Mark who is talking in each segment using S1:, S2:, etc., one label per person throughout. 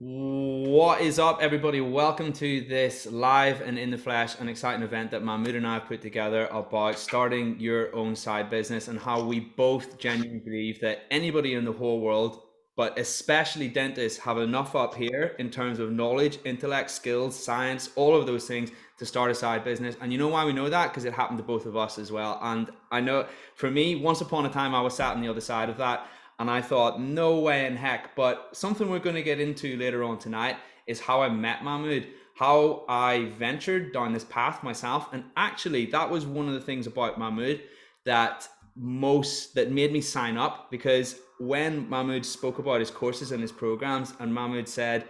S1: What is up, everybody? Welcome to this live and in the flesh and exciting event that Mahmood and I have put together about starting your own side business and how we both genuinely believe that anybody in the whole world, but especially dentists, have enough up here in terms of knowledge, intellect, skills, science, all of those things to start a side business. And you know why we know that? Because it happened to both of us as well. And I know for me, once upon a time, I was sat on the other side of that. And I thought, no way in heck. But something we're going to get into later on tonight is how I met Mahmood, how I ventured down this path myself. And actually, that was one of the things about Mahmood that made me sign up, because when Mahmood spoke about his courses and his programs, and Mahmood said,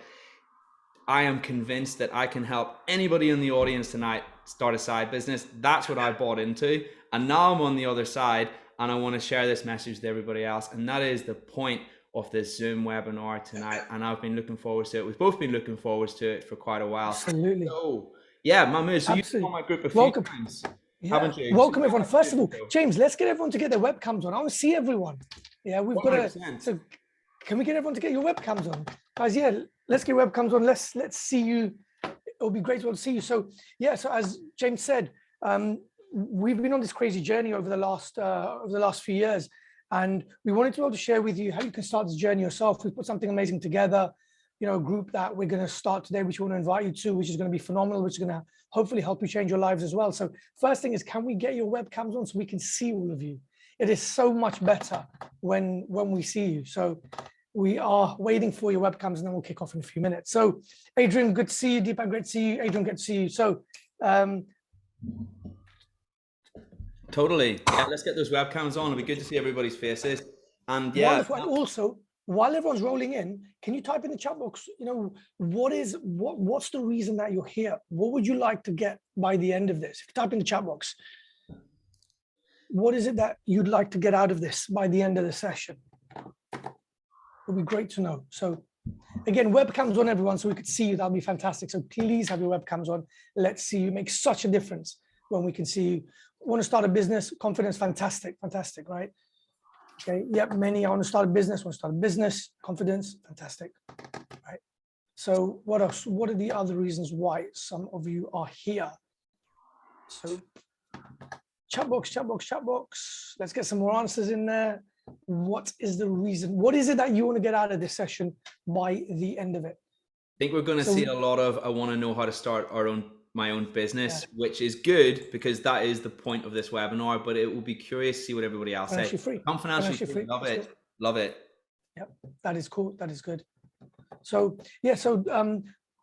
S1: I am convinced that I can help anybody in the audience tonight start a side business. That's what I bought into. And now I'm on the other side and I want to share this message to everybody else. And that is the point of this Zoom webinar tonight. And I've been looking forward to it. We've both been looking forward to it for quite a while.
S2: Absolutely.
S1: So, yeah, Mahmood, so you've been on my group a few times, haven't you?
S2: Welcome, everyone. First of all, James, let's get everyone to get their webcams on. I want to see everyone. Yeah, we've 100%. Got to. So, can we get everyone to get your webcams on, guys? Yeah, let's get webcams on. Let's see you. It'll be great to see you. So, yeah. So, as James said, we've been on this crazy journey over the last few years, and we wanted to be able to share with you how you can start this journey yourself. We put something amazing together. You know, a group that we're going to start today, which we want to invite you to, which is going to be phenomenal, which is going to hopefully help you change your lives as well. So first thing is, can we get your webcams on so we can see all of you? It is so much better when we see you. So we are waiting for your webcams and then we'll kick off in a few minutes. So Adrian, good to see you. Deepak, great to see you. Adrian, good to see you. So
S1: totally. Yeah, let's get those webcams on. It'll be good to see everybody's faces. And yeah.
S2: Wonderful. And also, while everyone's rolling in, can you type in the chat box, you know, what's the reason that you're here? What would you like to get by the end of this? If you type in the chat box, what is it that you'd like to get out of this by the end of the session? It'd be great to know. So again, webcams on, everyone, so we could see you. That'll be fantastic. So please have your webcams on. Let's see you. Make such a difference when we can see you. Want to start a business? Confidence, fantastic, right? Okay, yep, many. I want to start a business, confidence, fantastic, right? So what else? What are the other reasons why some of you are here? So chat box. Let's get some more answers in there. What is the reason? What is it that you want to get out of this session by the end of it?
S1: I think we're going to see a lot of, I want to know how to start my own business, which is good because that is the point of this webinar, but it will be curious to see what everybody else says. Come financially free. Love it.
S2: Yep, that is cool. That is good. So yeah,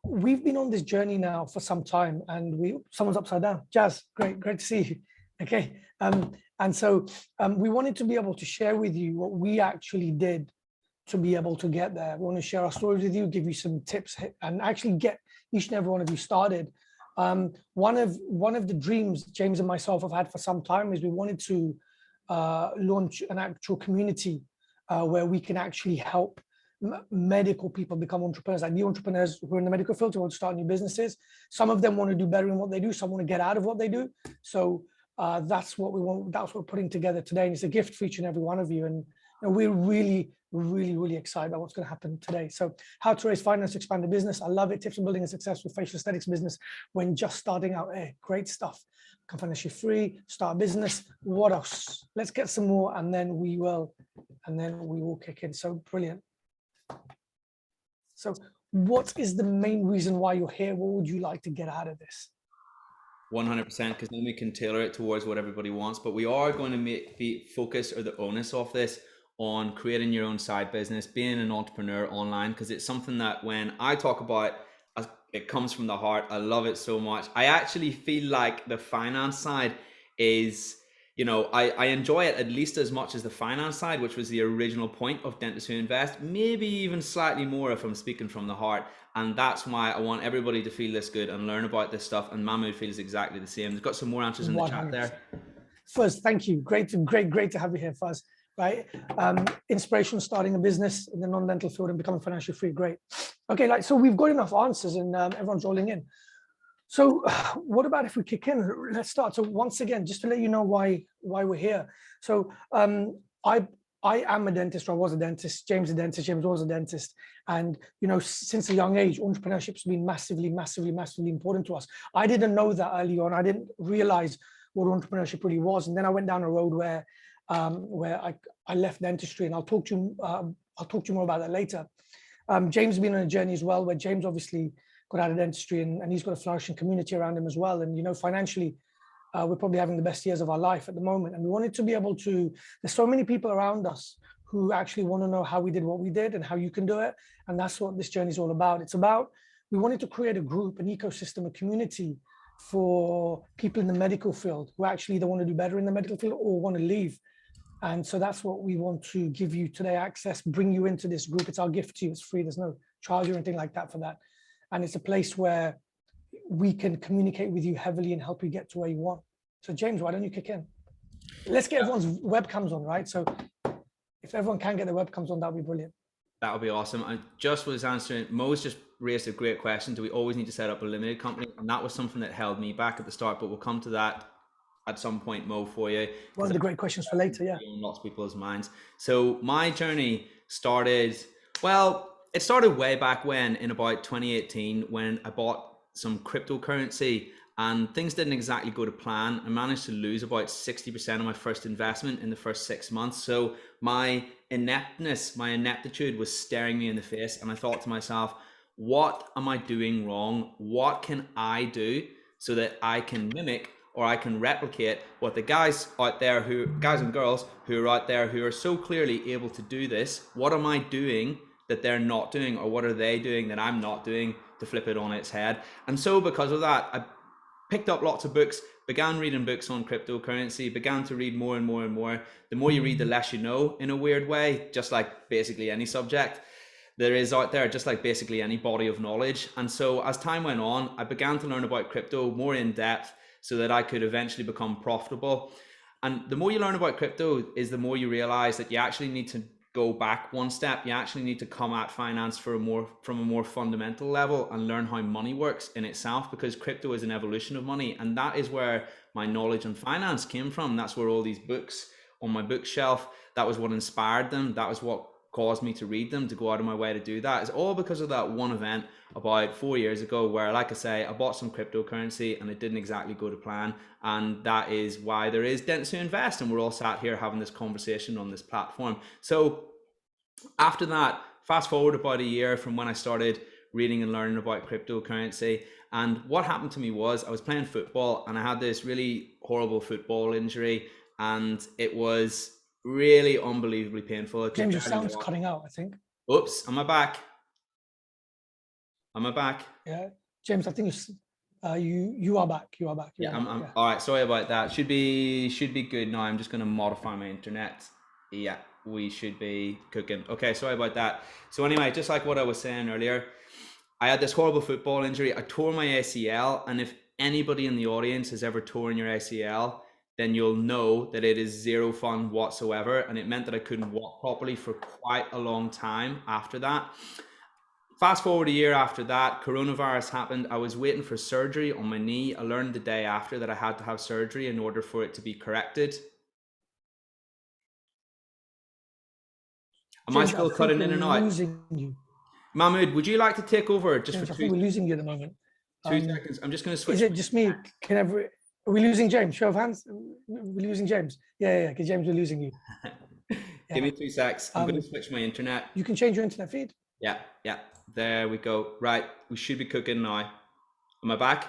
S2: we've been on this journey now for some time, and someone's upside down. Jazz, great to see you. Okay, and so we wanted to be able to share with you what we actually did to be able to get there. We want to share our stories with you, give you some tips, and actually get each and every one of you started. One of the dreams James and myself have had for some time is we wanted to launch an actual community where we can actually help medical people become entrepreneurs, like the entrepreneurs who are in the medical field who want to start new businesses. Some of them want to do better in what they do. Some want to get out of what they do. So that's what we want. That's what we're putting together today. And it's a gift for each and every one of you. And we're really excited about what's going to happen today. So how to raise finance to expand the business. I love it. Tips on building a successful facial aesthetics business when just starting out. Hey, great stuff. Come financially free, start a business. What else? Let's get some more and then we will kick in. So brilliant. So what is the main reason why you're here? What would you like to get out of this?
S1: 100%, because then we can tailor it towards what everybody wants. But we are going to make the focus or the onus of this on creating your own side business, being an entrepreneur online, because it's something that when I talk about, it comes from the heart. I love it so much. I actually feel like the finance side is, I enjoy it at least as much as the finance side, which was the original point of Dentists Who Invest, maybe even slightly more if I'm speaking from the heart. And that's why I want everybody to feel this good and learn about this stuff. And Mahmood feels exactly the same. There's got some more answers in the 100%. Chat there.
S2: Fuzz, thank you. Great to have you here, Fuzz. Right? Inspiration starting a business in the non-dental field and becoming financially free. Great. Okay, so we've got enough answers and everyone's rolling in. So what about if we kick in? Let's start. So once again, just to let you know why we're here. So I I am a dentist, or I was a dentist. James a dentist. James was a dentist. And, you know, since a young age, entrepreneurship's been massively, massively, massively important to us. I didn't know that early on. I didn't realize what entrepreneurship really was. And then I went down a road where I left dentistry, and I'll talk to you more about that later. James has been on a journey as well, where James obviously got out of dentistry, and he's got a flourishing community around him as well. And, you know, financially, we're probably having the best years of our life at the moment. And we wanted to be able to, there's so many people around us who actually want to know how we did what we did and how you can do it. And that's what this journey is all about. It's about, we wanted to create a group, an ecosystem, a community for people in the medical field who actually either want to do better in the medical field or want to leave. And so that's what we want to give you today, access, bring you into this group. It's our gift to you. It's free. There's no charge or anything like that for that. And it's a place where we can communicate with you heavily and help you get to where you want. So James, why don't you kick in? Let's get everyone's webcams on, right? So if everyone can get their webcams on, that would be brilliant.
S1: That would be awesome. I just was answering, Mo's just raised a great question. Do we always need to set up a limited company? And that was something that held me back at the start, but we'll come to that at some point, Mo, for you.
S2: One of the great questions for later, yeah.
S1: On lots of people's minds. So my journey started, well, it started way back when, in about 2018, when I bought some cryptocurrency, and things didn't exactly go to plan. I managed to lose about 60% of my first investment in the first 6 months. So my ineptness, my ineptitude was staring me in the face. And I thought to myself, what am I doing wrong? What can I do so that I can mimic or I can replicate what the guys out there, guys and girls who are out there who are so clearly able to do this? What am I doing that they're not doing, or what are they doing that I'm not doing, to flip it on its head? And so because of that, I picked up lots of books, began reading books on cryptocurrency, began to read more and more and more. The more you read, the less you know, in a weird way, just like basically any subject there is out there, just like basically any body of knowledge. And so as time went on, I began to learn about crypto more in depth so that I could eventually become profitable. And the more you learn about crypto is the more you realize that you actually need to go back one step. You actually need to come at finance from a more fundamental level and learn how money works in itself, because crypto is an evolution of money. And that is where my knowledge on finance came from. That's where all these books on my bookshelf, that was what inspired them. That was what caused me to read them, to go out of my way to do that. It's all because of that one event about 4 years ago where, like I say, I bought some cryptocurrency and it didn't exactly go to plan. And that is why there is Dents to Invest, and we're all sat here having this conversation on this platform. So after that, fast forward about a year from when I started reading and learning about cryptocurrency, and what happened to me was I was playing football and I had this really horrible football injury, and it was really unbelievably painful.
S2: James, your sound's cutting out, I think.
S1: Oops, am I back? Am I back?
S2: Yeah, James, I think you are back. You are back.
S1: Yeah, I'm all right. Sorry about that. Should be good now. I'm just going to modify my internet. Yeah, we should be cooking. Okay, sorry about that. So anyway, just like what I was saying earlier, I had this horrible football injury. I tore my ACL, and if anybody in the audience has ever torn your ACL, then you'll know that it is zero fun whatsoever. And it meant that I couldn't walk properly for quite a long time after that. Fast forward a year after that, coronavirus happened. I was waiting for surgery on my knee. I learned the day after that I had to have surgery in order for it to be corrected. Am I still cutting in and out?
S2: Losing you.
S1: Mahmood, would you like to take over just
S2: James,
S1: for
S2: I think we're losing you at the moment.
S1: 2 seconds? I'm just going to switch.
S2: Is it just me? Are we losing James? Show of hands. We're losing James. Yeah. Because James, we're losing you.
S1: Give me 2 seconds. I'm going to switch my internet.
S2: You can change your internet feed.
S1: Yeah. There we go. Right. We should be cooking now. Am I back?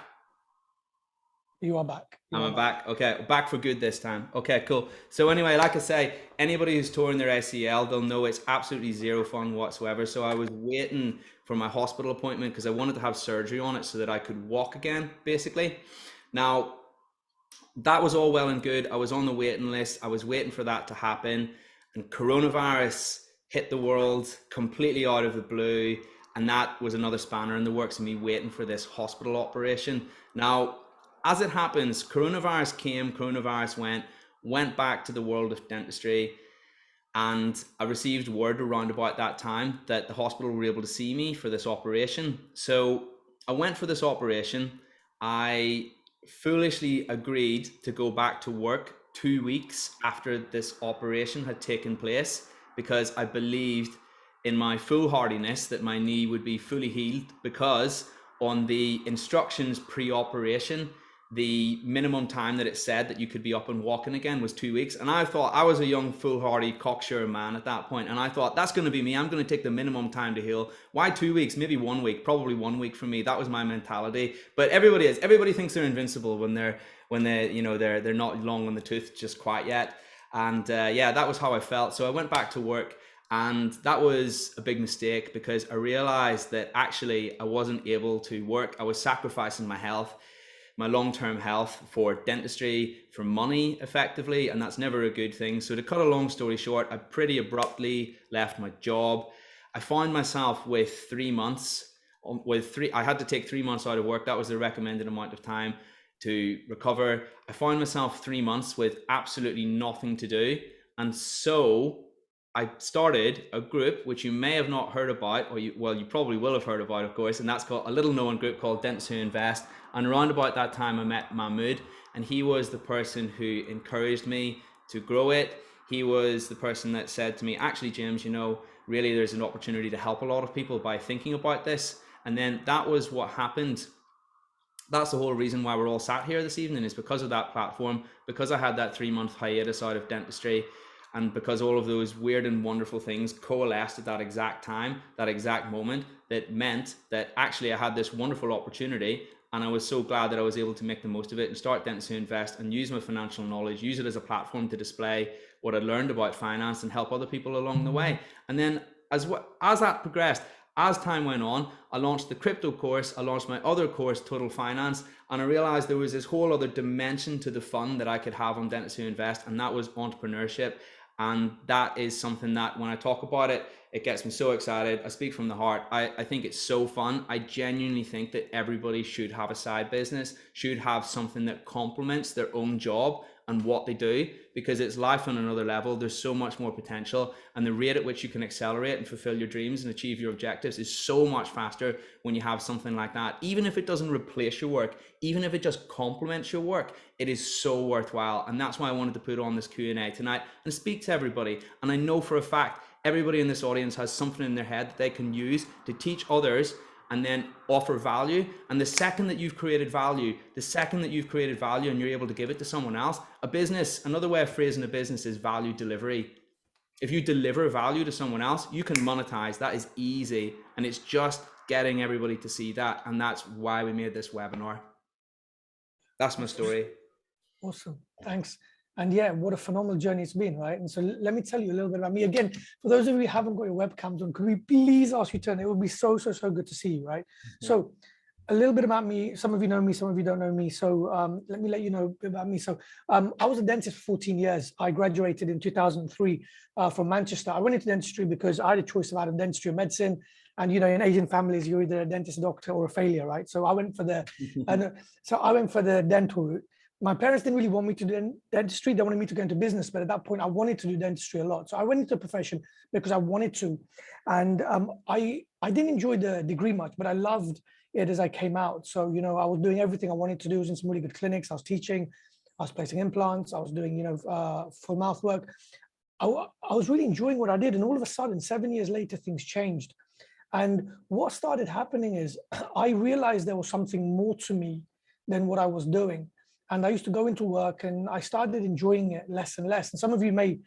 S2: You are back.
S1: Am I back? Okay. Back for good this time. Okay, cool. So anyway, like I say, anybody who's torn their ACL, they'll know it's absolutely zero fun whatsoever. So I was waiting for my hospital appointment because I wanted to have surgery on it so that I could walk again, basically. Now, that was all well and good. I was on the waiting list. I was waiting for that to happen. And coronavirus hit the world completely out of the blue. And that was another spanner in the works of me waiting for this hospital operation. Now, as it happens, coronavirus came, coronavirus went back to the world of dentistry. And I received word around about that time that the hospital were able to see me for this operation. So I went for this operation. I foolishly agreed to go back to work 2 weeks after this operation had taken place, because I believed in my foolhardiness that my knee would be fully healed, because on the instructions pre-operation, the minimum time that it said that you could be up and walking again was 2 weeks. And I thought, I was a young, foolhardy, cocksure man at that point, and I thought, that's going to be me. I'm going to take the minimum time to heal. Why 2 weeks? Maybe 1 week, probably 1 week for me. That was my mentality. But everybody thinks they're invincible when they're not long on the tooth just quite yet. And yeah, that was how I felt. So I went back to work, and that was a big mistake, because I realized that actually I wasn't able to work. I was sacrificing my health, my long-term health, for dentistry, for money effectively, and that's never a good thing. So to cut a long story short, I pretty abruptly left my job. I found myself with 3 months, I had to take 3 months out of work. That was the recommended amount of time to recover. I found myself 3 months with absolutely nothing to do. And so I started a group, which you may have not heard about, or you probably will have heard about, of course, and that's called a little known group called Dentists Who Invest. And around about that time, I met Mahmood, and he was the person who encouraged me to grow it. He was the person that said to me, actually, James, really there's an opportunity to help a lot of people by thinking about this. And then that was what happened. That's the whole reason why we're all sat here this evening, is because of that platform, because I had that 3-month hiatus out of dentistry, and because all of those weird and wonderful things coalesced at that exact time, that exact moment, that meant that actually I had this wonderful opportunity. And I was so glad that I was able to make the most of it and start Dentists Who Invest and use my financial knowledge, use it as a platform to display what I learned about finance and help other people along the way. And then as that progressed, as time went on, I launched the crypto course, I launched my other course, Total Finance, and I realized there was this whole other dimension to the fun that I could have on Dentists Who Invest, and that was entrepreneurship. And that is something that when I talk about it, it gets me so excited. I speak from the heart. I think it's so fun. I genuinely think that everybody should have a side business, should have something that complements their own job and what they do, because it's life on another level. There's so much more potential, and the rate at which you can accelerate and fulfill your dreams and achieve your objectives is so much faster when you have something like that. Even if it doesn't replace your work, even if it just complements your work, it is so worthwhile. And that's why I wanted to put on this Q&A tonight and speak to everybody. And I know for a fact everybody in this audience has something in their head that they can use to teach others and then offer value. And the second that you've created value and you're able to give it to someone else, a business, another way of phrasing a business is value delivery. If you deliver value to someone else, you can monetize. That is easy. And it's just getting everybody to see that. And that's why we made this webinar. That's my story.
S2: Awesome. Thanks. And yeah, what a phenomenal journey it's been, right? And so let me tell you a little bit about me. Again, for those of you who haven't got your webcams on, could we please ask you to turn? It would be so good to see you, right? Yeah. So a little bit about me. Some of you know me, some of you don't know me. So let me let you know a bit about me. So I was a dentist for 14 years. I graduated in 2003 from Manchester. I went into dentistry because I had a choice of either dentistry or medicine. And in Asian families, you're either a dentist, a doctor, or a failure, right? So I went for the dental route. My parents didn't really want me to do dentistry. They wanted me to go into business, but at that point, I wanted to do dentistry a lot. So I went into a profession because I wanted to, and I didn't enjoy the degree much, but I loved it as I came out. So I was doing everything I wanted to do. I was in some really good clinics. I was teaching, I was placing implants, I was doing full mouth work. I was really enjoying what I did, and all of a sudden, 7 years later, things changed. And what started happening is I realized there was something more to me than what I was doing. And I used to go into work and I started enjoying it less and less. And some of you may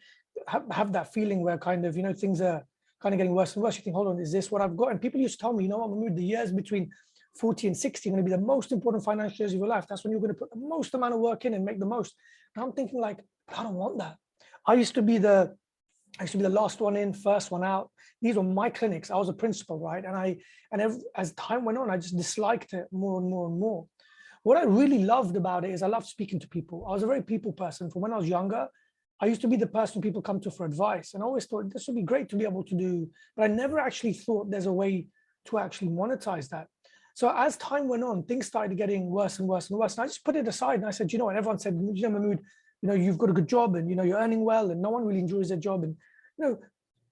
S2: have that feeling where kind of, things are kind of getting worse and worse. You think, hold on, is this what I've got? And people used to tell me, Mahmood, the years between 40 and 60 are going to be the most important financial years of your life. That's when you're going to put the most amount of work in and make the most. And I'm thinking like, I don't want that. I used to be the last one in, first one out. These were my clinics. I was a principal, right? And as time went on, I just disliked it more and more and more. What I really loved about it is I loved speaking to people. I was a very people person. From when I was younger, I used to be the person people come to for advice. And I always thought this would be great to be able to do, but I never actually thought there's a way to actually monetize that. So as time went on, things started getting worse and worse and worse. And I just put it aside and I said, and everyone said, Mahmood, you've got a good job and, you're earning well and no one really enjoys their job. And,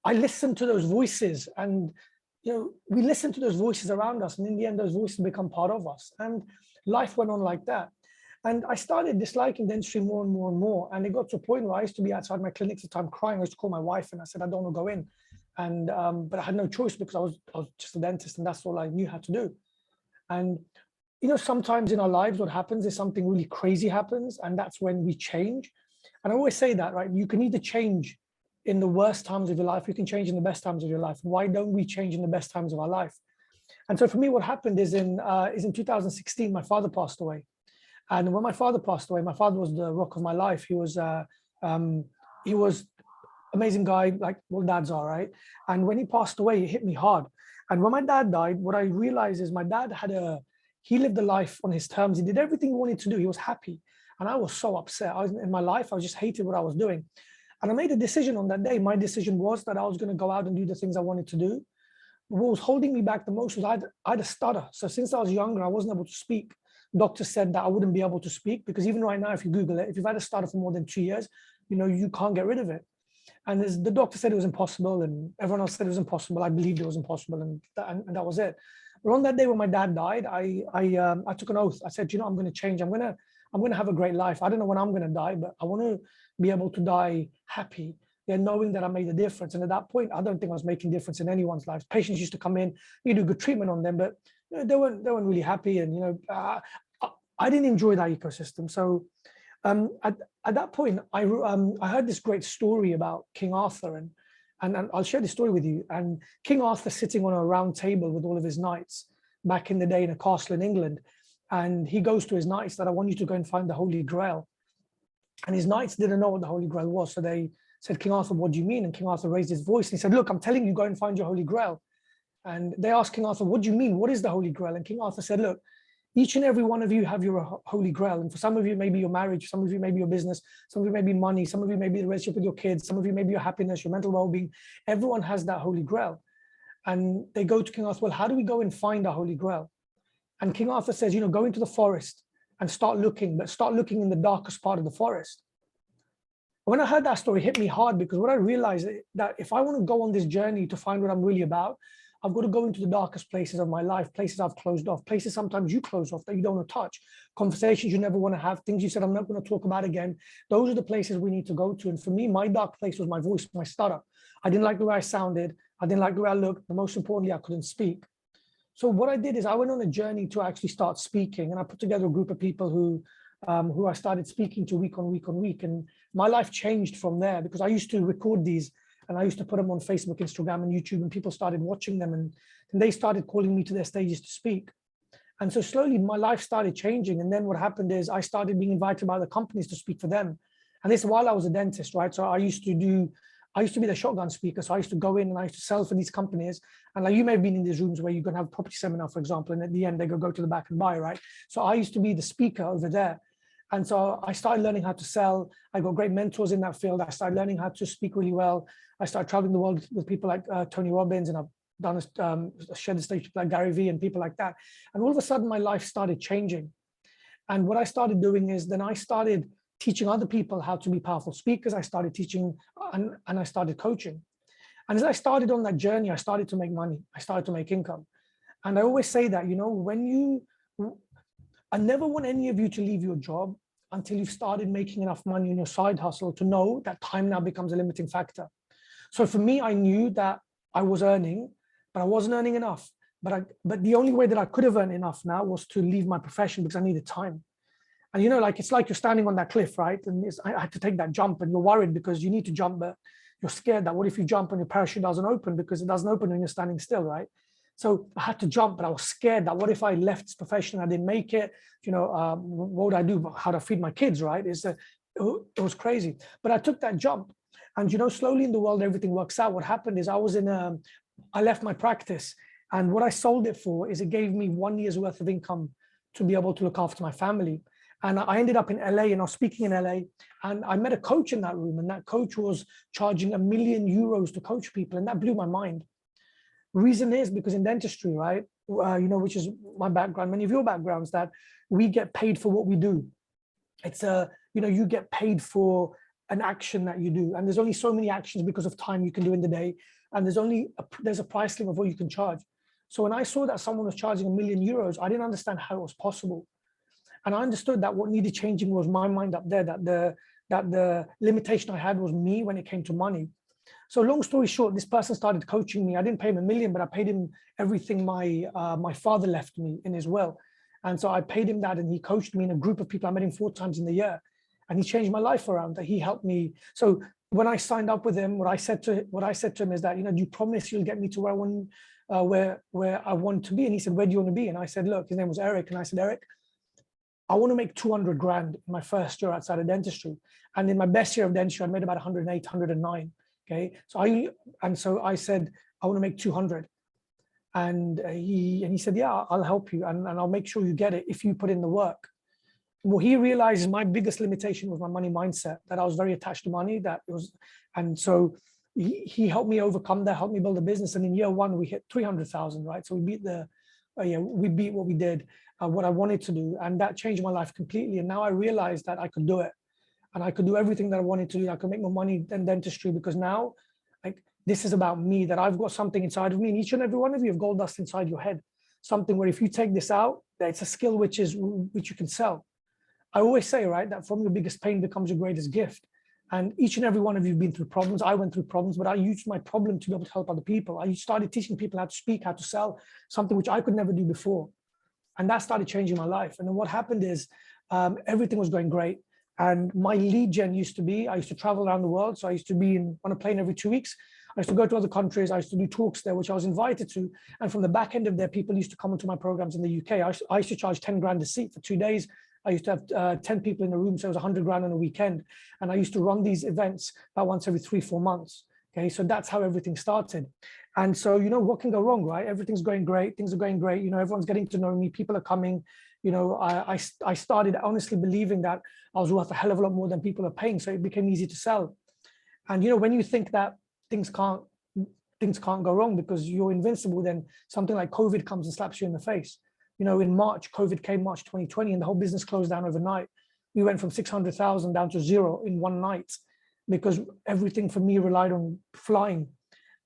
S2: I listened to those voices and, we listen to those voices around us. And in the end, those voices become part of us. And life went on like that. And I started disliking dentistry more and more and more. And it got to a point where I used to be outside my clinics at the time crying. I used to call my wife and I said, I don't want to go in. And but I had no choice because I was just a dentist and that's all I knew how to do. And sometimes in our lives, what happens is something really crazy happens, and that's when we change. And I always say that, right? You can either change in the worst times of your life, you can change in the best times of your life. Why don't we change in the best times of our life? And so for me, what happened is in 2016, my father passed away. And when my father passed away, my father was the rock of my life. He was amazing guy, like all dads are, right? And when he passed away, it hit me hard. And when my dad died, what I realized is my dad he lived a life on his terms. He did everything he wanted to do. He was happy. And I was so upset. In my life, I just hated what I was doing. And I made a decision on that day. My decision was that I was going to go out and do the things I wanted to do. What was holding me back the most was I had a stutter. So since I was younger, I wasn't able to speak. Doctors said that I wouldn't be able to speak because even right now, if you Google it, if you've had a stutter for more than 2 years, you can't get rid of it. And as the doctor said it was impossible, and everyone else said it was impossible, I believed it was impossible, and that was it. But on that day when my dad died, I took an oath. I said, I'm going to change. I'm going to have a great life. I don't know when I'm going to die, but I want to be able to die happy, knowing that I made a difference. And at that point, I don't think I was making a difference in anyone's lives. Patients used to come in, you do good treatment on them, but they weren't really happy, and I didn't enjoy that ecosystem. So at that point, I heard this great story about King Arthur, and I'll share this story with you. And King Arthur sitting on a round table with all of his knights back in the day in a castle in England, and he goes to his knights that I want you to go and find the Holy Grail. And his knights didn't know what the Holy Grail was, so they said, King Arthur, what do you mean? And King Arthur raised his voice and he said, look, I'm telling you, go and find your Holy Grail. And they asked King Arthur, what do you mean? What is the Holy Grail? And King Arthur said, look, each and every one of you have your Holy Grail. And for some of you, maybe your marriage, some of you, maybe your business, some of you, maybe money, some of you, maybe the relationship with your kids, some of you, maybe your happiness, your mental well-being. Everyone has that Holy Grail. And they go to King Arthur, well, how do we go and find our Holy Grail? And King Arthur says, go into the forest and start looking, but start looking in the darkest part of the forest. When I heard that story, it hit me hard, because what I realized that if I want to go on this journey to find what I'm really about, I've got to go into the darkest places of my life, places I've closed off, places sometimes you close off that you don't want to touch, conversations you never want to have, things you said I'm not going to talk about again. Those are the places we need to go to. And for me, my dark place was my voice, my stutter. I didn't like the way I sounded. I didn't like the way I looked. But most importantly, I couldn't speak. So what I did is I went on a journey to actually start speaking, and I put together a group of people who I started speaking to week on week on week. And my life changed from there, because I used to record these and I used to put them on Facebook, Instagram, and YouTube, and people started watching them, and they started calling me to their stages to speak. And so slowly my life started changing. And then what happened is I started being invited by other companies to speak for them. And this while I was a dentist, right? So I used to be the shotgun speaker. So I used to go in and I used to sell for these companies. And like you may have been in these rooms where you're going to have a property seminar, for example, and at the end they go to the back and buy, right? So I used to be the speaker over there. And so I started learning how to sell. I got great mentors in that field. I started learning how to speak really well. I started traveling the world with people like Tony Robbins, and I've done shared the stage with like Gary Vee and people like that. And all of a sudden my life started changing. And what I started doing is then I started teaching other people how to be powerful speakers. I started teaching and I started coaching. And as I started on that journey, I started to make money. I started to make income. And I always say that, I never want any of you to leave your job until you've started making enough money in your side hustle to know that time now becomes a limiting factor. So for me, I knew that I was earning, but I wasn't earning enough. But the only way that I could have earned enough now was to leave my profession, because I needed time. And it's like you're standing on that cliff, right? And I had to take that jump, and you're worried because you need to jump, but you're scared that what if you jump and your parachute doesn't open, because it doesn't open when you're standing still, right? So I had to jump, but I was scared that what if I left this profession, I didn't make it, what would I do? How to feed my kids, right? It was crazy. But I took that jump, and slowly in the world, everything works out. What happened is I left my practice, and what I sold it for is it gave me 1 year's worth of income to be able to look after my family. And I ended up in LA, and I was speaking in LA, and I met a coach in that room, and that coach was charging €1 million to coach people, and that blew my mind. Reason is because in dentistry, right, which is my background, many of your backgrounds, that we get paid for what we do. It's you get paid for an action that you do, and there's only so many actions because of time you can do in the day, and there's a price limit of what you can charge. So when I saw that someone was charging €1 million, I didn't understand how it was possible. And I understood that what needed changing was my mind up there, that the limitation I had was me when it came to money. So long story short, this person started coaching me. I didn't pay him $1 million, but I paid him everything my father left me in his will. And so I paid him that, and he coached me in a group of people. I met him 4 times in the year, and he changed my life around. That he helped me. So when I signed up with him, what I said to him is that, do you promise you'll get me to where I want, where I want to be? And he said, where do you want to be? And I said, look, his name was Eric, and I said, Eric, I want to make 200 grand in my first year outside of dentistry. And in my best year of dentistry, I made about 108, 109. Okay. So I said, I want to make 200. And he said, yeah, I'll help you. And I'll make sure you get it if you put in the work. Well, he realized my biggest limitation was my money mindset, that I was very attached to money. And so he helped me overcome that, helped me build a business. And in year 1, we hit 300,000, right? So we beat what we did, what I wanted to do. And that changed my life completely. And now I realized that I could do it, and I could do everything that I wanted to do. I could make more money than dentistry, because now, like, this is about me, that I've got something inside of me, and each and every one of you have gold dust inside your head. Something where if you take this out, it's a skill which you can sell. I always say, right, that from your biggest pain becomes your greatest gift. And each and every one of you have been through problems. I went through problems, but I used my problem to be able to help other people. I started teaching people how to speak, how to sell, something which I could never do before. And that started changing my life. And then what happened is everything was going great. And my lead gen used to be, I used to travel around the world. So I used to be on a plane every 2 weeks. I used to go to other countries. I used to do talks there, which I was invited to. And from the back end of there, people used to come into my programs in the UK. I used to charge 10 grand a seat for 2 days. I used to have 10 people in the room, so it was 100 grand on a weekend. And I used to run these events about once every 3-4 months. Okay, so that's how everything started. And so, what can go wrong, right? Everything's going great. Things are going great. Everyone's getting to know me. People are coming. I started honestly believing that I was worth a hell of a lot more than people are paying. So it became easy to sell. And, when you think that things can't go wrong because you're invincible, then something like COVID comes and slaps you in the face. In March, COVID came, March 2020, and the whole business closed down overnight. We went from 600,000 down to 0 in one night, because everything for me relied on flying.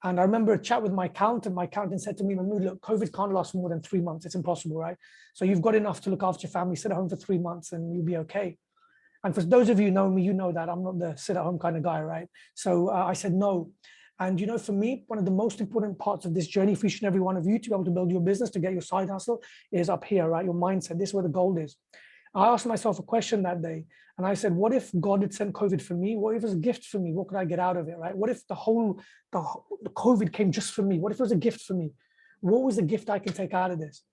S2: And I remember a chat with my accountant. My accountant said to me, Mahmood, look, COVID can't last more than 3 months. It's impossible, right? So you've got enough to look after your family, sit at home for 3 months, and you'll be okay. And for those of you who know me, you know that I'm not the sit at home kind of guy, right? So I said no. And for me, one of the most important parts of this journey for each and every one of you to be able to build your business, to get your side hustle, is up here, right? Your mindset. This is where the gold is. I asked myself a question that day, and I said, what if God had sent COVID for me? What if it was a gift for me? What could I get out of it, right? What if the COVID came just for me? What if it was a gift for me? What was the gift I can take out of this?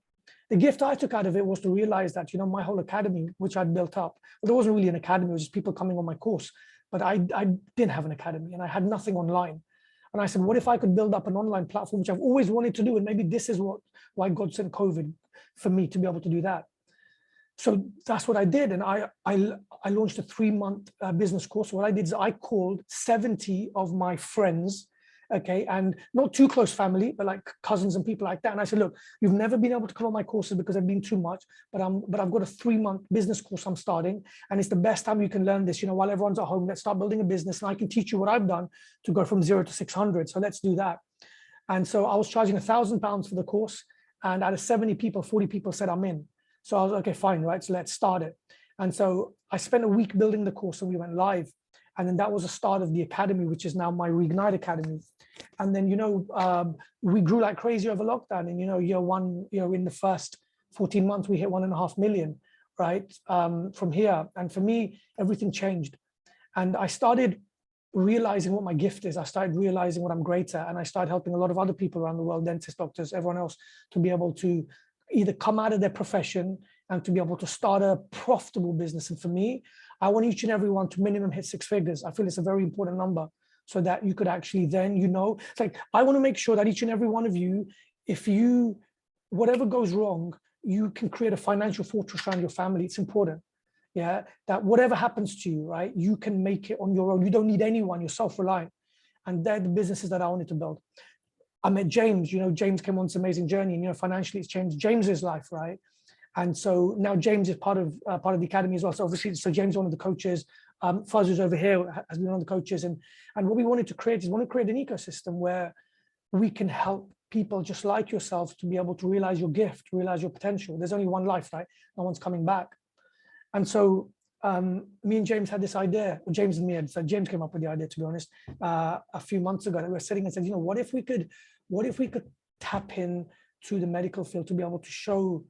S2: The gift I took out of it was to realize that, my whole academy, which I'd built up, well, there wasn't really an academy, it was just people coming on my course, but I didn't have an academy, and I had nothing online. And I said, what if I could build up an online platform, which I've always wanted to do? And maybe this is why God sent COVID for me to be able to do that. So that's what I did. And I launched a 3-month business course. What I did is I called 70 of my friends, okay, and not too close family, but like cousins and people like that. And I said, look, you've never been able to come on my courses because they've been too much, but I've got a 3-month business course I'm starting, and it's the best time you can learn this. While everyone's at home, let's start building a business, and I can teach you what I've done to go from 0 to 600. So let's do that. And so I was charging £1,000 for the course, and out of 70 people, 40 people said I'm in. So I was okay, fine, right? So let's start it. And so I spent a week building the course, and we went live. And then that was the start of the academy, which is now my Reignite Academy. And then, we grew like crazy over lockdown. And, year 1, in the first 14 months, we hit 1.5 million, right? From here. And for me, everything changed. And I started realizing what my gift is. I started realizing what I'm great at. And I started helping a lot of other people around the world, dentists, doctors, everyone else, to be able to either come out of their profession and to be able to start a profitable business. And for me, I want each and every one to minimum hit 6 figures. I feel it's a very important number, so that you could actually then, it's like, I want to make sure that each and every one of you, whatever goes wrong, you can create a financial fortress around your family. It's important. Yeah. That whatever happens to you, right, you can make it on your own. You don't need anyone. You're self-reliant. And they're the businesses that I wanted to build. I met James, James came on this amazing journey, and, financially it's changed James's life, right? And so now James is part of the academy as well. So obviously, James is one of the coaches. Fuzz, who's over here, has been one of the coaches. And what we wanted to create is an ecosystem where we can help people just like yourself to be able to realize your gift, realize your potential. There's only one life, right? No one's coming back. And so me and James had this idea, or James and me had, so James came up with the idea, to be honest, a few months ago, that we were sitting and said, you know, what if we could tap in to the medical field to be able to show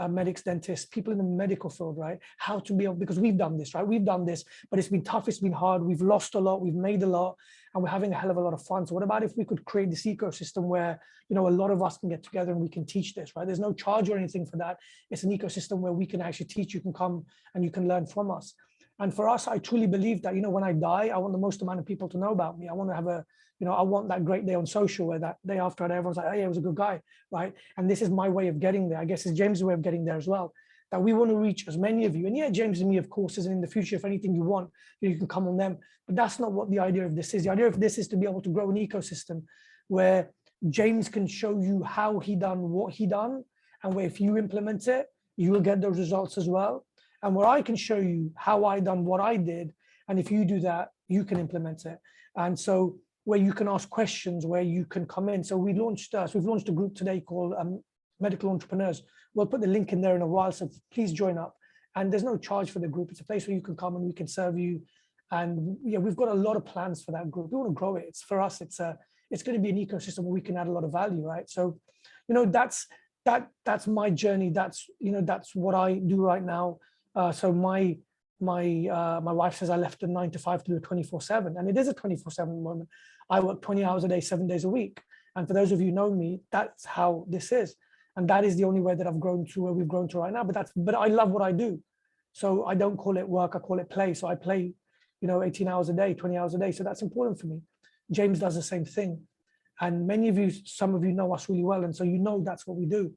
S2: medics, dentists, people in the medical field, right, how to be able, because we've done this, right? We've done this, but it's been tough, it's been hard, we've lost a lot, we've made a lot, and we're having a hell of a lot of fun. So what about if we could create this ecosystem where, you know, a lot of us can get together and we can teach this, right? There's no charge or anything for that. It's an ecosystem where we can actually teach, you can come and you can learn from us. And for us, I truly believe that, you know, when I die, I want the most amount of people to know about me. I want to have a, you know, I want that great day on social where that day after everyone's like, oh, yeah, he was a good guy, right? And this is my way of getting there. I guess it's James' way of getting there as well, that we want to reach as many of you. And yeah, James and me, of course, is in the future, if anything you want, you can come on them. But that's not what the idea of this is. The idea of this is to be able to grow an ecosystem where James can show you how he done what he done, and where if you implement it, you will get those results as well. And where I can show you how I done what I did, and if you do that, you can implement it. And so where you can ask questions, where you can come in. So we've launched a group today called Medical Entrepreneurs. We'll put the link in there in a while, so please join up. And there's no charge for the group. It's a place where you can come and we can serve you. And yeah, we've got a lot of plans for that group. We want to grow it. It's for us, it's going to be an ecosystem where we can add a lot of value, right? So, you know, that's my journey. That's, you know, that's what I do right now. So my wife says I left a 9 to 5 to do a 24/7, and it is a 24/7 moment. I work 20 hours a day, 7 days a week. And for those of you who know me, that's how this is. And that is the only way that I've grown to where we've grown to right now. But I love what I do. So I don't call it work, I call it play. So I play, you know, 18 hours a day, 20 hours a day. So that's important for me. James does the same thing. And many of you, some of you know us really well. And so you know that's what we do.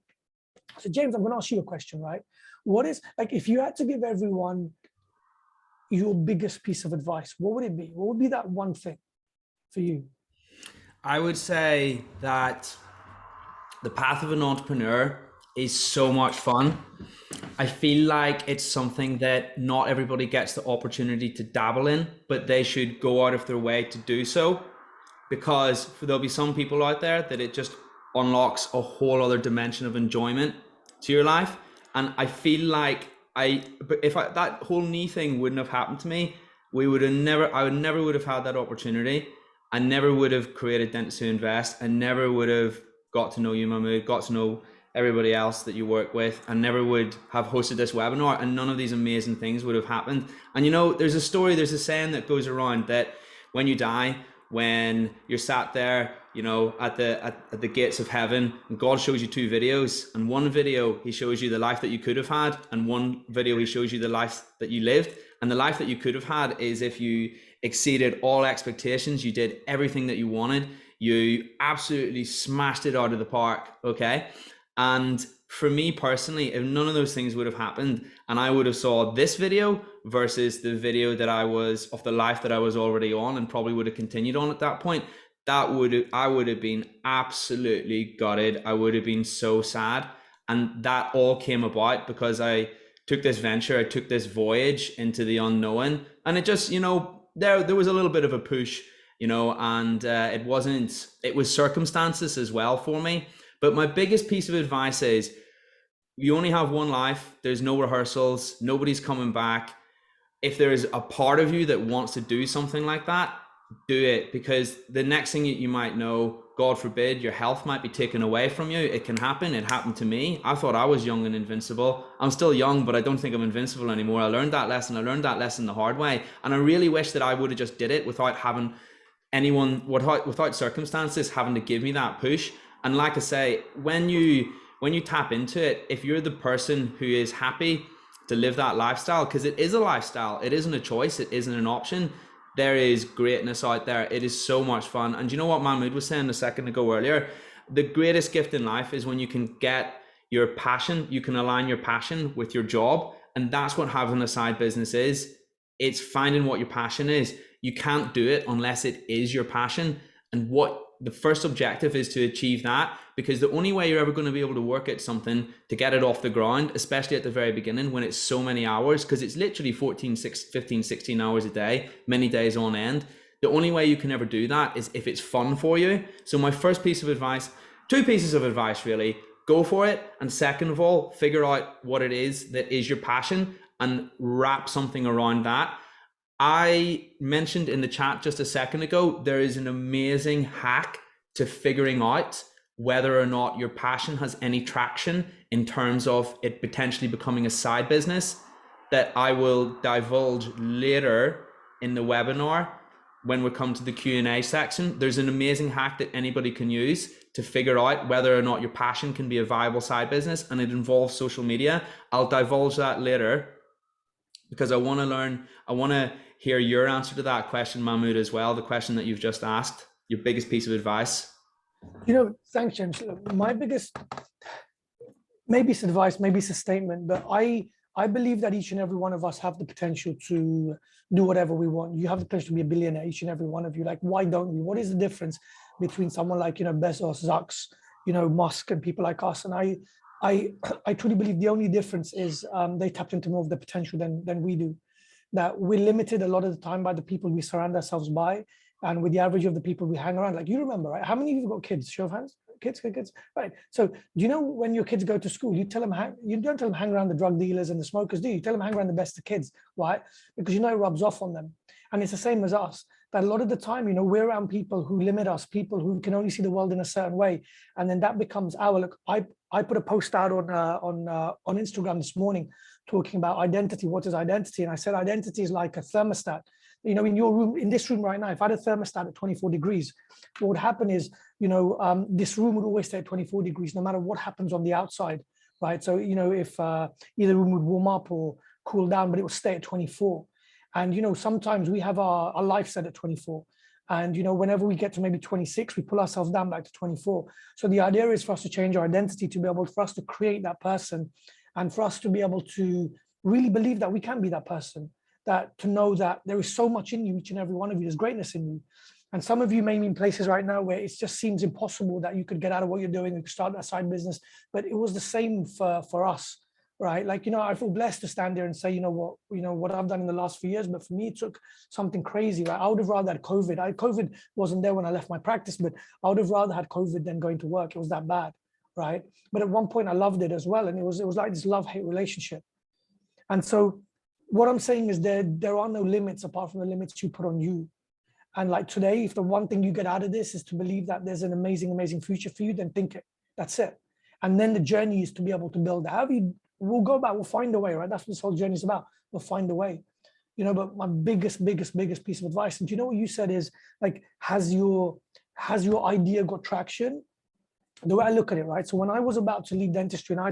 S2: So James, I'm going to ask you a question, right? What is, like, if you had to give everyone your biggest piece of advice, what would it be? What would be that one thing for you?
S1: I would say that the path of an entrepreneur is so much fun. I feel like it's something that not everybody gets the opportunity to dabble in, but they should go out of their way to do so, because there'll be some people out there that it just unlocks a whole other dimension of enjoyment to your life. And I feel like that whole knee thing wouldn't have happened to me, I would never would have had that opportunity. I never would have created Dentists Who Invest. I never would have got to know you, Mahmood, got to know everybody else that you work with. I never would have hosted this webinar, and none of these amazing things would have happened. And you know, there's a saying that goes around that when you die, when you're sat there, you know, at the gates of heaven, and God shows you two videos, and one video he shows you the life that you could have had, and one video he shows you the life that you lived. And the life that you could have had is if you exceeded all expectations, you did everything that you wanted, you absolutely smashed it out of the park, okay? And for me personally, if none of those things would have happened, and I would have saw this video versus the video that I was of the life that I was already on and probably would have continued on at that point, I would have been absolutely gutted. I would have been so sad. And that all came about because I took this venture, I took this voyage into the unknown, and it just, you know, there was a little bit of a push, you know, and it was circumstances as well for me. But my biggest piece of advice is, you only have one life. There's no rehearsals. Nobody's coming back. If there is a part of you that wants to do something like that, do it, because the next thing you might know, God forbid, your health might be taken away from you. It can happen. It happened to me. I thought I was young and invincible. I'm still young, but I don't think I'm invincible anymore. I learned that lesson. I learned that lesson the hard way. And I really wish that I would have just did it without having anyone, without circumstances having to give me that push. And like I say, when you tap into it, if you're the person who is happy to live that lifestyle, because it is a lifestyle, it isn't a choice, it isn't an option, there is greatness out there. It is so much fun. And you know what Mahmood was saying a second ago earlier? The greatest gift in life is when you can get your passion, you can align your passion with your job. And that's what having a side business is. It's finding what your passion is. You can't do it unless it is your passion. And what the first objective is to achieve that, because the only way you're ever going to be able to work at something to get it off the ground, especially at the very beginning when it's so many hours, because it's literally 15, 16 hours a day, many days on end. The only way you can ever do that is if it's fun for you. So my first piece of advice, two pieces of advice really: go for it. And second of all, figure out what it is that is your passion and wrap something around that. I mentioned in the chat just a second ago, there is an amazing hack to figuring out whether or not your passion has any traction in terms of it potentially becoming a side business that I will divulge later in the webinar when we come to the Q&A section. There's an amazing hack that anybody can use to figure out whether or not your passion can be a viable side business, and it involves social media. I'll divulge that later because I want to learn, I want to hear your answer to that question, Mahmood, as well, the question that you've just asked, your biggest piece of advice.
S2: Thanks, James. My biggest, maybe it's advice, maybe it's a statement, but I believe that each and every one of us have the potential to do whatever we want. You have the potential to be a billionaire, each and every one of you. Like, why don't we? What is the difference between someone like, Bezos, Zucks, Musk, and people like us? And I truly believe the only difference is they tapped into more of the potential than we do. That we're limited a lot of the time by the people we surround ourselves by, and with the average of the people we hang around. Like, you remember, right? How many of you have got kids? Show of hands. Kids, right? So do you know when your kids go to school, you tell them you don't tell them hang around the drug dealers and the smokers, do you? You tell them hang around the best of kids, right? Because it rubs off on them. And it's the same as us. That a lot of the time, we're around people who limit us, people who can only see the world in a certain way, and then that becomes our look. I put a post out on Instagram this morning talking about identity. What is identity? And I said identity is like a thermostat. In your room, in this room right now, if I had a thermostat at 24 degrees, what would happen is, this room would always stay at 24 degrees, no matter what happens on the outside, right? So, if either room would warm up or cool down, but it would stay at 24. And, sometimes we have our life set at 24. And, whenever we get to maybe 26, we pull ourselves down back to 24. So the idea is for us to change our identity, to be able for us to create that person, and for us to be able to really believe that we can be that person. That to know that there is so much in you, each and every one of you, there's greatness in you. And some of you may be in places right now where it just seems impossible that you could get out of what you're doing and start that side business. But it was the same for us, right? Like, I feel blessed to stand there and say, what I've done in the last few years. But for me, it took something crazy, right? I would have rather had COVID. COVID wasn't there when I left my practice, but I would have rather had COVID than going to work. It was that bad, right? But at one point I loved it as well. And it was like this love-hate relationship. And so what I'm saying is there are no limits apart from the limits you put on you. And like today, if the one thing you get out of this is to believe that there's an amazing, amazing future for you, then think it. That's it. And then the journey is to be able to build that. We'll go back, we'll find a way, right? That's what this whole journey is about. We'll find a way. But my biggest piece of advice, and do you know what you said is, like, has your idea got traction? The way I look at it, right? So when I was about to leave dentistry, and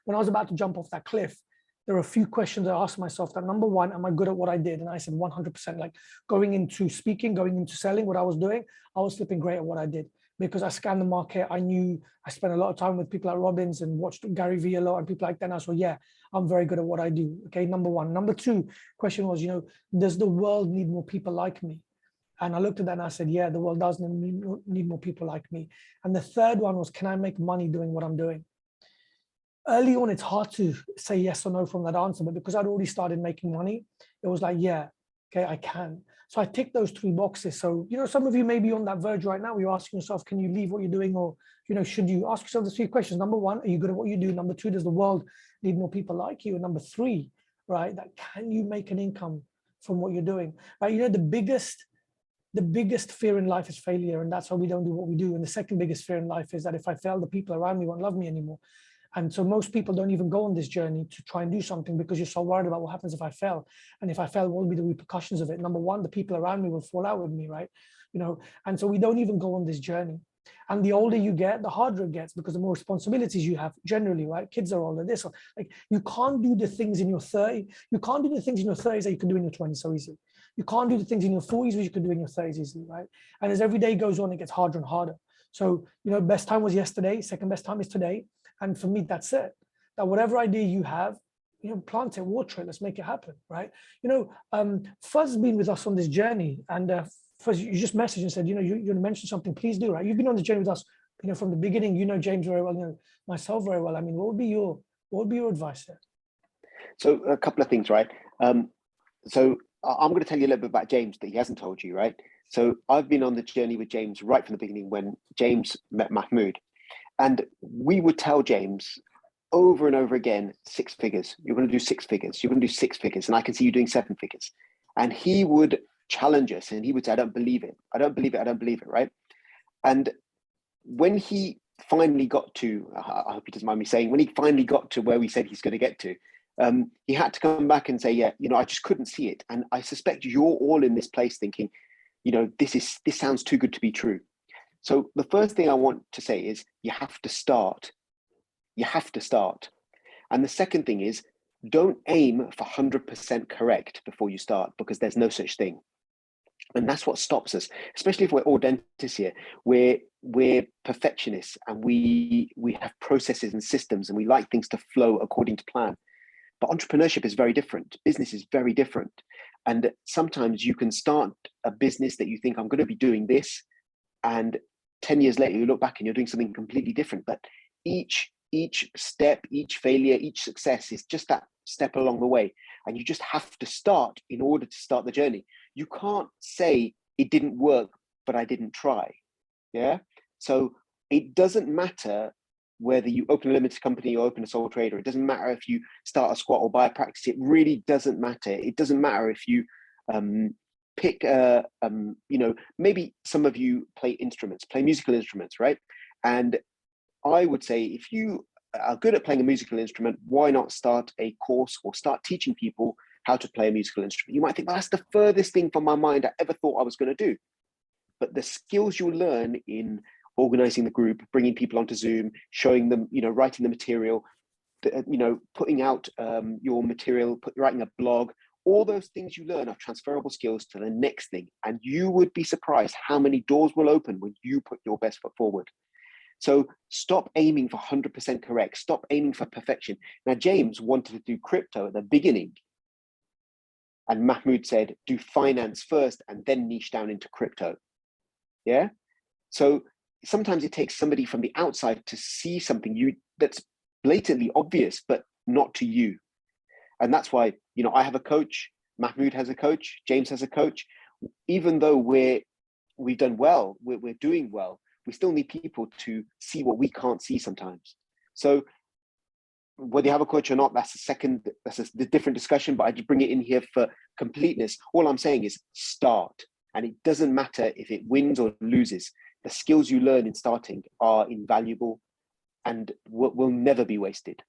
S2: when I was about to jump off that cliff, there are a few questions I asked myself. That number one, am I good at what I did? And I said 100%. Like, going into speaking, going into selling, what I was doing, I was flipping great at what I did, because I scanned the market. I spent a lot of time with people like Robbins and watched Gary Vee a lot and people like that. And I was like, yeah, I'm very good at what I do. Okay, number one. Number two question was, does the world need more people like me? And I looked at that and I said, yeah, the world does need more people like me. And the third one was, can I make money doing what I'm doing? Early on, it's hard to say yes or no from that answer, but because I'd already started making money, it was like, yeah, okay, I can. So I ticked those three boxes. So, some of you may be on that verge right now where you're asking yourself, can you leave what you're doing? Or, should you ask yourself the three questions? Number one, are you good at what you do? Number two, does the world need more people like you? And number three, right, that can you make an income from what you're doing? Right, the biggest fear in life is failure, and that's why we don't do what we do. And the second biggest fear in life is that if I fail, the people around me won't love me anymore. And so most people don't even go on this journey to try and do something, because you're so worried about what happens if I fail. And if I fail, what will be the repercussions of it? Number one, the people around me will fall out with me, right? And so we don't even go on this journey. And the older you get, the harder it gets, because the more responsibilities you have generally, right? Kids are older, this, like, you can't do the things in your 30s. You can't do the things in your 30s that you can do in your 20s so easily. You can't do the things in your 40s which you can do in your 30s easily, right? And as every day goes on, it gets harder and harder. So, best time was yesterday, second best time is today. And for me, that's it. That whatever idea you have, plant it, water it, let's make it happen, right? Fuzz has been with us on this journey, and Fuzz, you just messaged and said, you mentioned something, please do, right? You've been on the journey with us, from the beginning. James very well, myself very well. I mean, what would be your advice there?
S3: So a couple of things, right? So I'm going to tell you a little bit about James that he hasn't told you, right? So I've been on the journey with James right from the beginning when James met Mahmood. And we would tell James over and over again, 6 figures. You're going to do 6 figures. You're going to do 6 figures. And I can see you doing 7 figures. And he would challenge us and he would say, I don't believe it. I don't believe it. I don't believe it. Right. And when he finally got to, I hope he doesn't mind me saying, when he finally got to where we said he's going to get to, he had to come back and say, yeah, I just couldn't see it. And I suspect you're all in this place thinking, this sounds too good to be true. So the first thing I want to say is you have to start. You have to start. And the second thing is, don't aim for 100% correct before you start, because there's no such thing. And that's what stops us, especially if we're all dentists here. We're perfectionists and we have processes and systems and we like things to flow according to plan. But entrepreneurship is very different. Business is very different. And sometimes you can start a business that you think, I'm going to be doing this. And 10 years later, you look back and you're doing something completely different. But each step, each failure, each success is just that step along the way. And you just have to start in order to start the journey. You can't say it didn't work, but I didn't try. Yeah. So it doesn't matter whether you open a limited company or open a sole trader. It doesn't matter if you start a squat or buy a practice. It really doesn't matter. It doesn't matter if you pick maybe some of you play musical instruments, right? And I would say if you are good at playing a musical instrument, why not start a course or start teaching people how to play a musical instrument? You might think, well, that's the furthest thing from my mind I ever thought I was going to do. But the skills you'll learn in organizing the group, bringing people onto Zoom, showing them, writing the material, putting out your material, writing a blog, all those things you learn are transferable skills to the next thing. And you would be surprised how many doors will open when you put your best foot forward. So stop aiming for 100% correct. Stop aiming for perfection. Now, James wanted to do crypto at the beginning. And Mahmood said, do finance first and then niche down into crypto. Yeah. So sometimes it takes somebody from the outside to see something that's blatantly obvious, but not to you. And that's why, I have a coach, Mahmood has a coach, James has a coach. Even though we've done well, we're doing well, we still need people to see what we can't see sometimes. So whether you have a coach or not, that's a different discussion, but I just bring it in here for completeness. All I'm saying is start. And it doesn't matter if it wins or loses. The skills you learn in starting are invaluable and will never be wasted.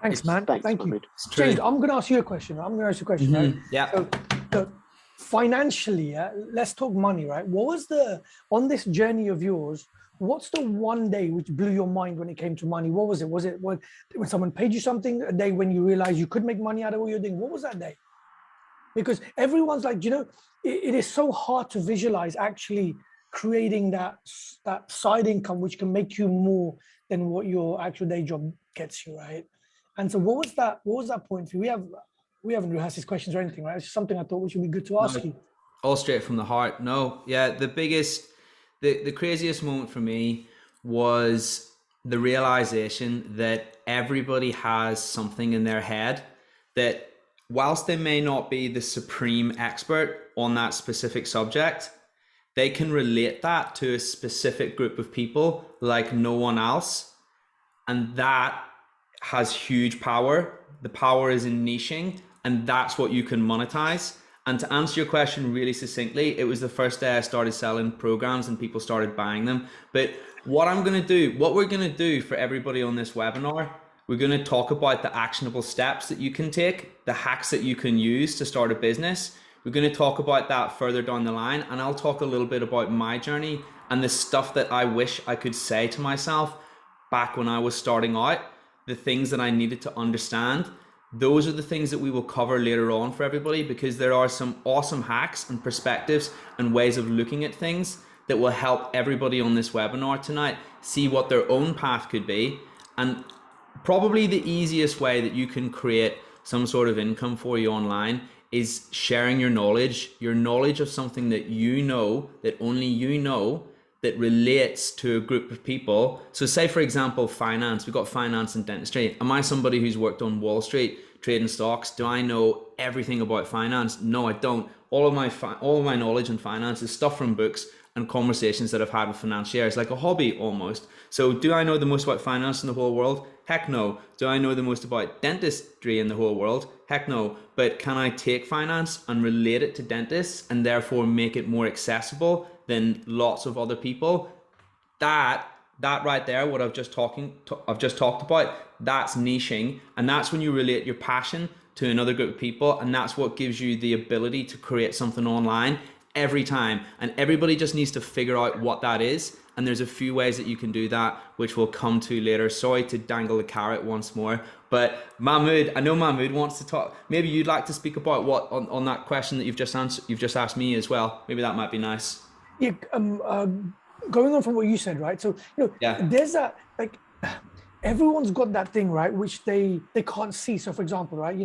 S2: Thanks, man.
S3: Thanks,
S2: Thank you.
S3: Mahmood.
S2: James, I'm going to ask you a question. Right?
S1: Yeah.
S2: So financially, let's talk money, right? What was on this journey of yours, what's the one day which blew your mind when it came to money? What was it? Was it when someone paid you something, a day when you realized you could make money out of what you're doing? What was that day? Because everyone's like, it is so hard to visualize actually creating that side income, which can make you more than what your actual day job gets you, right? And so what was that point for you? We haven't rehearsed these questions or anything, right? It's just something I thought which would be good to ask you.
S1: All straight from the heart. No, yeah, the craziest moment for me was the realization that everybody has something in their head that, whilst they may not be the supreme expert on that specific subject, they can relate that to a specific group of people like no one else. And that has huge power. The power is in niching, and that's what you can monetize. And to answer your question really succinctly, it was the first day I started selling programs and people started buying them. But what we're going to do for everybody on this webinar, we're going to talk about the actionable steps that you can take, the hacks that you can use to start a business. We're going to talk about that further down the line. And I'll talk a little bit about my journey and the stuff that I wish I could say to myself back when I was starting out, the things that I needed to understand. Those are the things that we will cover later on for everybody, because there are some awesome hacks and perspectives and ways of looking at things that will help everybody on this webinar tonight see what their own path could be. And probably the easiest way that you can create some sort of income for you online is sharing your knowledge of something that that only you know, that relates to a group of people. So say, for example, finance. We've got finance and dentistry. Am I somebody who's worked on Wall Street trading stocks? Do I know everything about finance? No, I don't. All of my knowledge in finance is stuff from books and conversations that I've had with financiers, like a hobby almost. So do I know the most about finance in the whole world? Heck no. Do I know the most about dentistry in the whole world? Heck no. But can I take finance and relate it to dentists and therefore make it more accessible than lots of other people? That right there, what I've just talked about, that's niching, and that's when you relate your passion to another group of people, and that's what gives you the ability to create something online every time. And everybody just needs to figure out what that is, and there's a few ways that you can do that, which we'll come to later. Sorry to dangle the carrot once more, but Mahmood, I know Mahmood wants to talk. Maybe you'd like to speak about what on that question that you've just answered, you've just asked me as well. Maybe that might be nice.
S2: Yeah, going on from what you said, right? So,
S1: Yeah.
S2: there's that, like, everyone's got that thing, right, which they can't see. So, for example, right,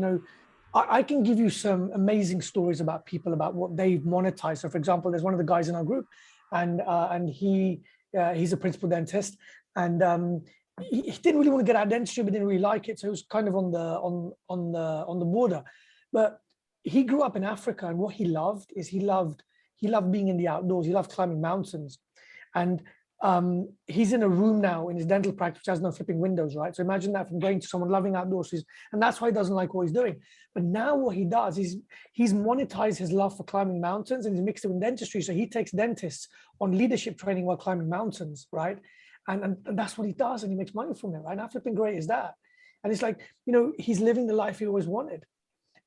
S2: I can give you some amazing stories about people, about what they've monetized. So, for example, there's one of the guys in our group, and he's a principal dentist, and he didn't really want to get out of dentistry, but didn't really like it. So he was kind of on the border. But he grew up in Africa, and what he loved is he loved being in the outdoors. He loved climbing mountains, and he's in a room now in his dental practice which has no flipping windows, right? So imagine that, from going to someone loving outdoors, and that's why he doesn't like what he's doing. But now what he does is he's monetized his love for climbing mountains, and he's mixed it with dentistry. So he takes dentists on leadership training while climbing mountains, right? And that's what he does, and he makes money from it, right? How flipping great is that? And it's like, he's living the life he always wanted.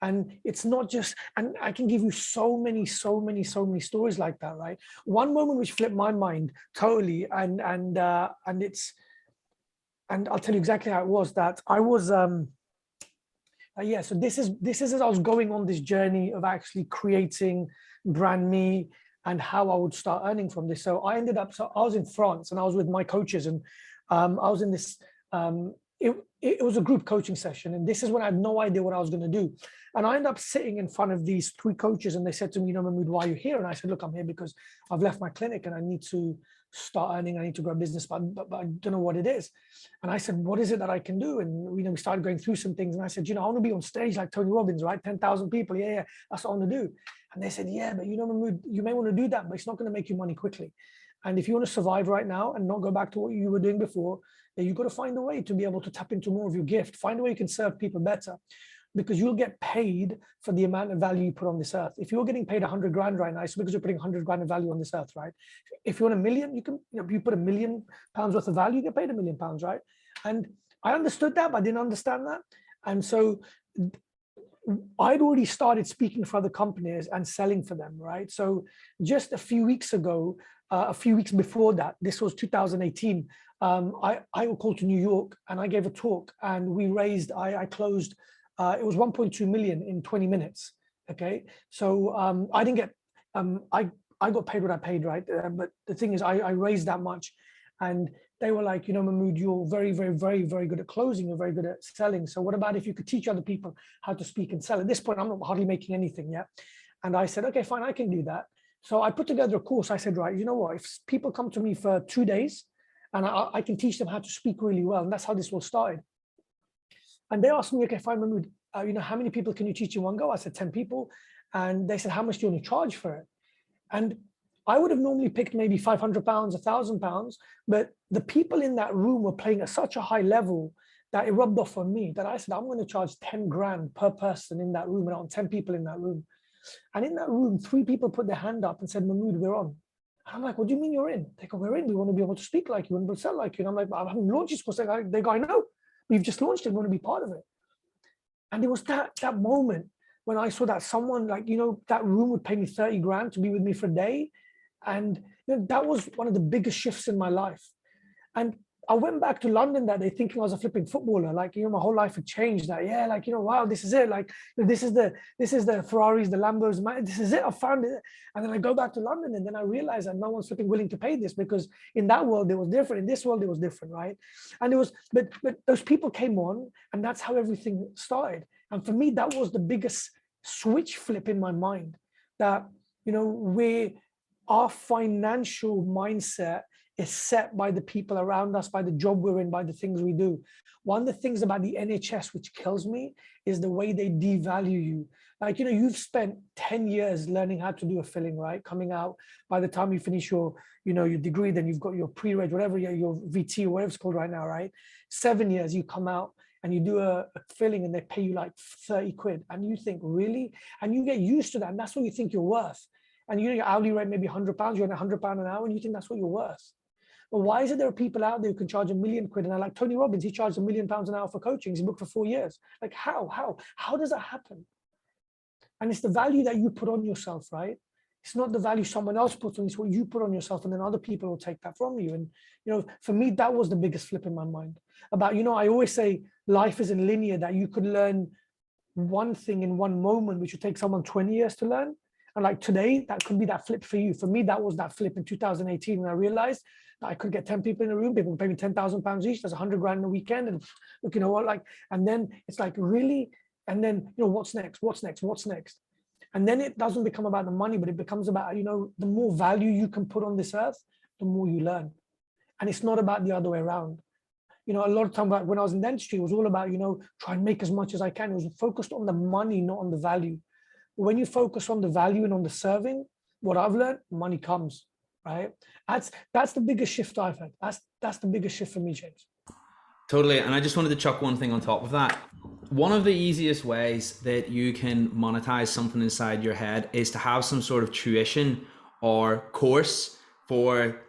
S2: And it's not just, and I can give you so many stories like that, right? One moment which flipped my mind totally, and I'll tell you exactly how it was. That I was, yeah. So this is as I was going on this journey of actually creating brand me and how I would start earning from this. So I was in France, and I was with my coaches, and I was in this. It was a group coaching session, and this is when I had no idea what I was going to do. And I ended up sitting in front of these three coaches, and they said to me, Mahmood, why are you here? And I said, look, I'm here because I've left my clinic and I need to start earning. I need to grow a business, but I don't know what it is. And I said, what is it that I can do? And we started going through some things, and I said, I want to be on stage like Tony Robbins, right? 10,000 people. Yeah, that's what I want to do. And they said, yeah, but Mahmood, you may want to do that, but it's not going to make you money quickly. And if you want to survive right now and not go back to what you were doing before, then you've got to find a way to be able to tap into more of your gift. Find a way you can serve people better, because you'll get paid for the amount of value you put on this earth. If you're getting paid 100 grand right now, it's because you're putting 100 grand of value on this earth, right? If you want a million, you can, you put £1 million worth of value, you get paid £1 million, right? And I understood that, but I didn't understand that. And so I'd already started speaking for other companies and selling for them, right? So just a few weeks ago, a few weeks before that, this was 2018, I got called to New York, and I gave a talk, and we raised, I closed, it was 1.2 million in 20 minutes. Okay. So I didn't get, I got paid what I paid, right? But the thing is, I raised that much, and they were like, Mahmood, you're very, very, very, very good at closing. You're very good at selling. So what about if you could teach other people how to speak and sell? At this point, I'm not hardly making anything yet. And I said, okay, fine, I can do that. So I put together a course. I said, right, you know what? If people come to me for 2 days, and I can teach them how to speak really well, and that's how this all started. And they asked me, okay, fine, Mahmood, how many people can you teach in one go? I said 10 people. And they said, how much do you want to charge for it? And I would have normally picked maybe £500, £1,000, but the people in that room were playing at such a high level that it rubbed off on me, that I said, I'm going to charge 10 grand per person in that room, and I want 10 people in that room. And in that room, 3 people put their hand up and said, Mahmood, we're on. And I'm like, what do you mean you're in? They go, we're in. We want to be able to speak like you, we want to be able to sell like you. And I'm like, I haven't launched this course. They go, I know. We've just launched it. We want to be part of it. And it was that moment when I saw that someone, like, that room would pay me 30 grand to be with me for a day. And that was one of the biggest shifts in my life. And I went back to London that day thinking I was a flipping footballer. Like, my whole life had changed. That, yeah, like, wow, this is it. Like, this is the Ferraris, the Lambos. This is it. I found it. And then I go back to London, and then I realized that no one's flipping willing to pay this, because in that world it was different. In this world it was different, right? And it was, but those people came on, and that's how everything started. And for me, that was the biggest switch flip in my mind. That, where our financial mindset is set by the people around us, by the job we're in, by the things we do. One of the things about the NHS which kills me is the way they devalue you. Like, you know, you've spent 10 years learning how to do a filling, right? Coming out, by the time you finish your, you know, your degree, then you've got your pre-reg, whatever, your VT or whatever it's called right now, right? 7 years, you come out and you do a filling and they pay you like 30 quid. And you think, really? And you get used to that. And that's what you think you're worth. And you know, your hourly rate maybe £100, you're on £100 an hour and you think that's what you're worth. But why is it there are people out there who can charge £1 million? And I like Tony Robbins, he charged £1 million an hour for coaching. He's booked for 4 years. Like how does that happen? And it's the value that you put on yourself, right? It's not the value someone else puts on, it's what you put on yourself, and then other people will take that from you. And, you know, for me, that was the biggest flip in my mind about, you know, I always say life isn't linear, that you could learn one thing in one moment, which would take someone 20 years to learn. And like today, that could be that flip for you. For me, that was that flip in 2018 when I realized that I could get 10 people in a room, people would pay me £10,000 each, that's 100 grand in a weekend. And look, you know what, like, and then it's like, really? And then, you know, what's next? What's next? What's next? And then it doesn't become about the money, but it becomes about, you know, the more value you can put on this earth, the more you learn. And it's not about the other way around. You know, a lot of time, like when I was in dentistry, it was all about, you know, try and make as much as I can. It was focused on the money, not on the value. When you focus on the value and on the serving, what I've learned, money comes, right? That's the biggest shift I've had. That's the biggest shift for me, James.
S1: Totally. And I just wanted to chuck one thing on top of that. One of the easiest ways that you can monetize something inside your head is to have some sort of tuition or course for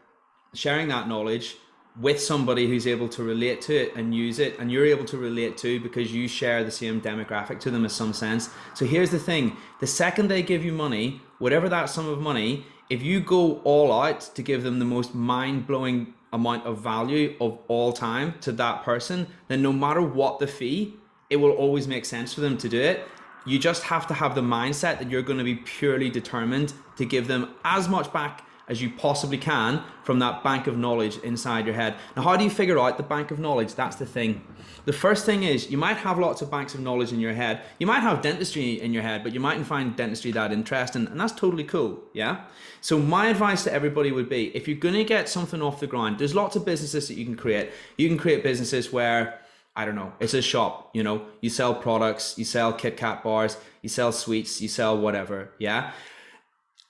S1: sharing that knowledge with somebody who's able to relate to it and use it, and you're able to relate to because you share the same demographic to them in some sense. So here's the thing, the second they give you money, whatever that sum of money, if you go all out to give them the most mind-blowing amount of value of all time to that person, then no matter what the fee, it will always make sense for them to do it. You just have to have the mindset that you're going to be purely determined to give them as much back as you possibly can from that bank of knowledge inside your head. Now, how do you figure out the bank of knowledge? That's the thing. The first thing is you might have lots of banks of knowledge in your head. You might have dentistry in your head, but you mightn't find dentistry that interesting, and that's totally cool, yeah? So my advice to everybody would be, if you're gonna get something off the ground, there's lots of businesses that you can create. You can create businesses where, I don't know, it's a shop, you know, you sell products, you sell Kit Kat bars, you sell sweets, you sell whatever, yeah?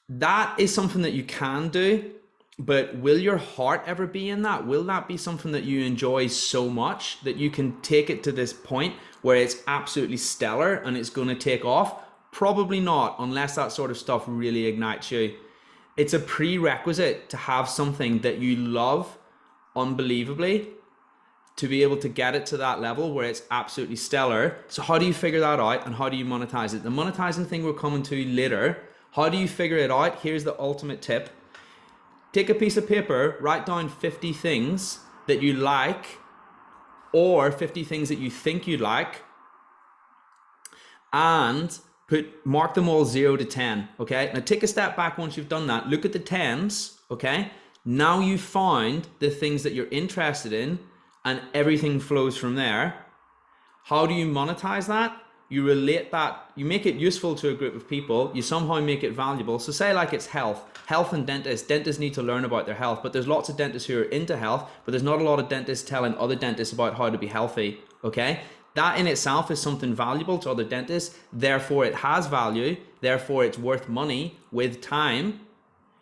S1: That is something that you can do, but will your heart ever be in that? Will that be something that you enjoy so much that you can take it to this point where it's absolutely stellar and it's going to take off? Probably not, unless that sort of stuff really ignites you. It's a prerequisite to have something that you love unbelievably to be able to get it to that level where it's absolutely stellar. So how do you figure that out, and how do you monetize it? The monetizing thing we're coming to later. How do you figure it out? Here's the ultimate tip. Take a piece of paper, write down 50 things that you like, or 50 things that you think you'd like, and mark them all 0 to 10, okay? Now take a step back once you've done that. Look at the 10s, okay? Now you've found the things that you're interested in, and everything flows from there. How do you monetize that? You relate that, you make it useful to a group of people, you somehow make it valuable. So say like it's health and dentists. Dentists need to learn about their health, but there's lots of dentists who are into health, but there's not a lot of dentists telling other dentists about how to be healthy, okay? That in itself is something valuable to other dentists, therefore it has value, therefore it's worth money with time,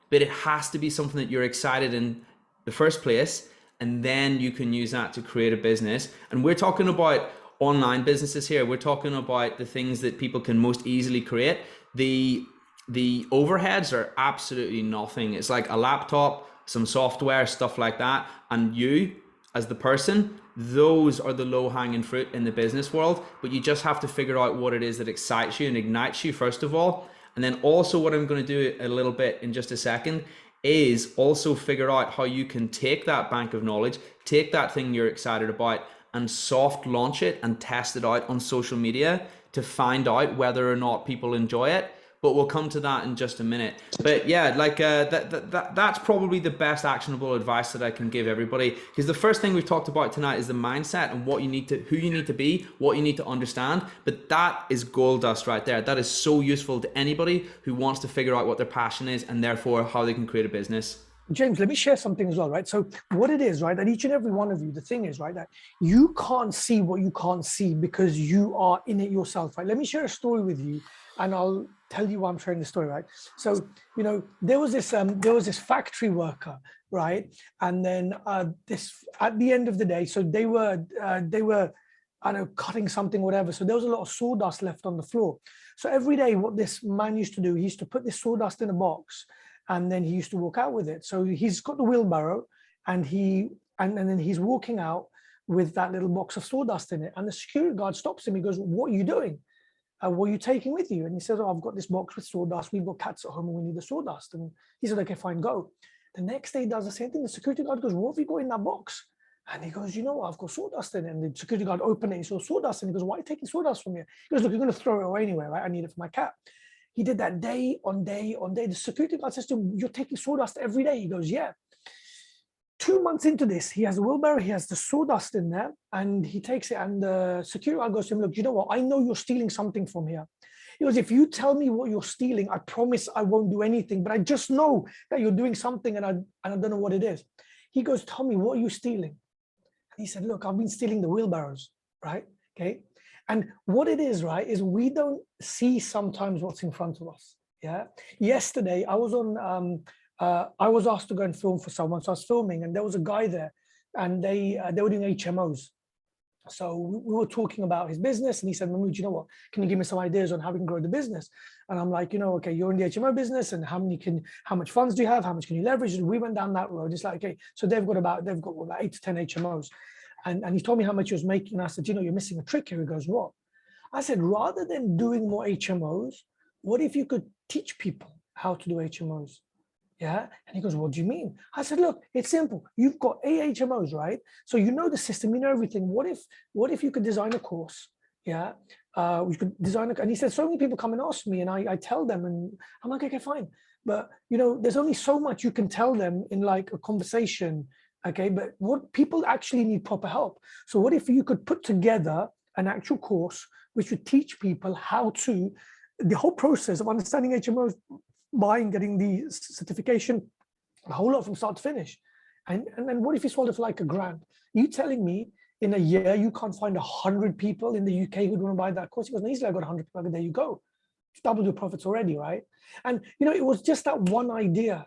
S1: but it has to be something that you're excited in the first place, and then you can use that to create a business. And we're talking about online businesses here. We're talking about the things that people can most easily create. The overheads are absolutely nothing. It's like a laptop, some software, stuff like that. And you as the person, those are the low hanging fruit in the business world. But you just have to figure out what it is that excites you and ignites you first of all. And then also what I'm going to do a little bit in just a second is also figure out how you can take that bank of knowledge, take that thing you're excited about, and soft launch it and test it out on social media to find out whether or not people enjoy it. But we'll come to that in just a minute. But yeah, like that's probably the best actionable advice that I can give everybody, because the first thing we've talked about tonight is the mindset and what you need to, who you need to be, what you need to understand. But that is gold dust right there. That is so useful to anybody who wants to figure out what their passion is and therefore how they can create a business.
S2: James, let me share something as well, right? So what it is, right, that each and every one of you, the thing is, right, that you can't see what you can't see because you are in it yourself, right? Let me share a story with you, and I'll tell you why I'm sharing the story, right? So, you know, there was this factory worker, right? And then this, at the end of the day, so they were, I don't know, cutting something, whatever. So there was a lot of sawdust left on the floor. So every day, what this man used to do, he used to put this sawdust in a box, and then he used to walk out with it. So he's got the wheelbarrow, and then he's walking out with that little box of sawdust in it. And the security guard stops him. He goes, "What are you doing? What are you taking with you?" And he says, "Oh, I've got this box with sawdust. We've got cats at home and we need the sawdust." And he said, "Okay, fine, go." The next day he does the same thing. The security guard goes, "What have you got in that box?" And he goes, "You know what? I've got sawdust in it." And the security guard opened it. He saw sawdust. And he goes, "Why are you taking sawdust from here?" He goes, "Look, you're going to throw it away anyway, right? I need it for my cat." He did that day on day on day. The security guard says to him, "You're taking sawdust every day." He goes, "Yeah." 2 months into this, he has the wheelbarrow, he has the sawdust in there, and he takes it. And the security guard goes to him, "Look, you know what? I know you're stealing something from here." He goes, "If you tell me what you're stealing, I promise I won't do anything. But I just know that you're doing something, and I don't know what it is." He goes, "Tell me, what are you stealing?" And he said, "Look, I've been stealing the wheelbarrows," right? Okay. And what it is, right, is we don't see sometimes what's in front of us. Yeah. Yesterday, I was asked to go and film for someone. So I was filming, and there was a guy there, and they were doing HMOs. So we were talking about his business, and he said, "Mahmood, you know what? Can you give me some ideas on how we can grow the business?" And I'm like, "Okay, you're in the HMO business, and how much funds do you have? How much can you leverage?" And we went down that road. It's like, okay, so they've got about 8 to 10 HMOs. And he told me how much he was making. And I said, "You're missing a trick here." He goes, "What?" I said, "Rather than doing more HMOs, what if you could teach people how to do HMOs?" Yeah. And he goes, "What do you mean?" I said, "Look, it's simple. You've got HMOs, right? So you know the system, you know everything. What if you could design a course? Yeah. We could design and he said, so many people come and ask me, and I tell them, and I'm like, okay, fine. But there's only so much you can tell them in like a conversation. Okay. But what people actually need proper help. So what if you could put together an actual course which would teach people how to the whole process of understanding HMOs, buying, getting the certification, a whole lot from start to finish. And then what if you sold it for like $1,000? You telling me in a year you can't find 100 people in the UK who'd want to buy that course? He goes, "No, easily I got 100 people." There you go. You've doubled your profits already, right? And it was just that one idea.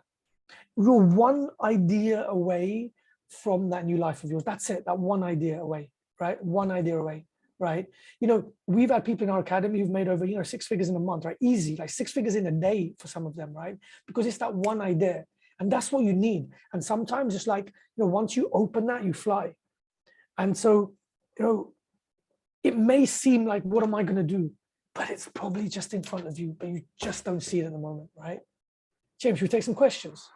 S2: You're one idea away from that new life of yours. That's it. That one idea away, right? One idea away. Right. We've had people in our academy who've made over, 6 figures in a month, right? Easy, like 6 figures in a day for some of them, right? Because it's that one idea. And that's what you need. And sometimes it's like, once you open that, you fly. And so, it may seem like, what am I going to do? But it's probably just in front of you, but you just don't see it at the moment, right? James, should we take some questions?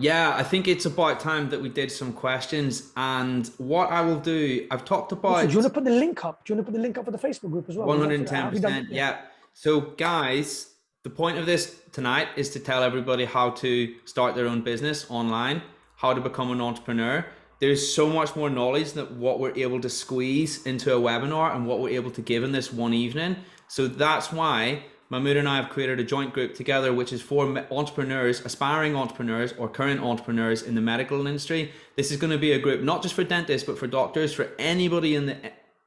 S1: Yeah, I think it's about time that we did some questions. And what I will do, I've talked
S2: Also,
S1: about
S2: do you want to put the link up? Do you want to put the link up for the Facebook group as well? Have you done-
S1: 110%. Yeah. So, guys, the point of this tonight is to tell everybody how to start their own business online, how to become an entrepreneur. There's so much more knowledge than what we're able to squeeze into a webinar and what we're able to give in this one evening. So that's why Mahmood and I have created a joint group together, which is for entrepreneurs, aspiring entrepreneurs, or current entrepreneurs in the medical industry. This is going to be a group not just for dentists, but for doctors, for anybody in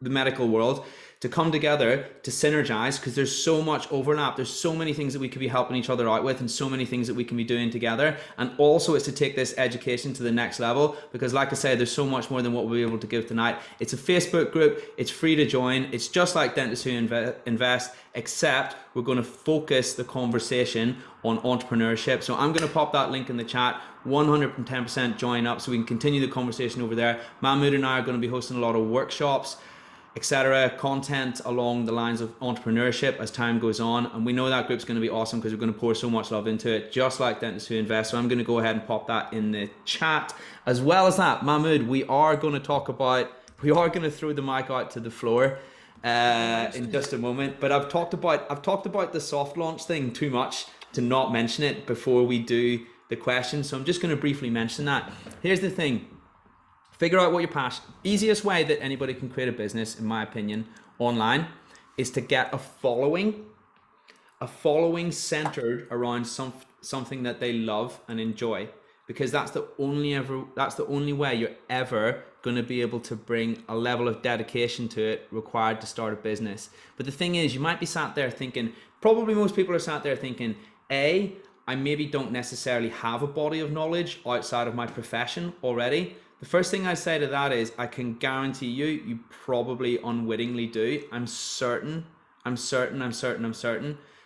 S1: the medical world, to come together to synergize, because there's so much overlap. There's so many things that we could be helping each other out with, and so many things that we can be doing together. And also it's to take this education to the next level, because like I said, there's so much more than what we'll be able to give tonight. It's a Facebook group. It's free to join. It's just like Dentists Who Invest, except we're going to focus the conversation on entrepreneurship. So I'm going to pop that link in the chat. 110% join up so we can continue the conversation over there. Mahmood and I are going to be hosting a lot of workshops, etc., content along the lines of entrepreneurship as time goes on. And we know that group's going to be awesome because we're going to pour so much love into it, just like Dentists Who Invest. So I'm going to go ahead and pop that in the chat. As well as that, Mahmood, we are going to throw the mic out to the floor in just a moment. But I've talked about the soft launch thing too much to not mention it before we do the question. So I'm just going to briefly mention that. Here's the thing. Figure out what your passion. Easiest way that anybody can create a business, in my opinion, online, is to get a following centered around something that they love and enjoy. because that's the only way you're ever going to be able to bring a level of dedication to it required to start a business. But the thing is, you might be sat there thinking, probably most people are sat there thinking, I maybe don't necessarily have a body of knowledge outside of my profession already. The first thing I say to that is, I can guarantee you probably unwittingly do. I'm certain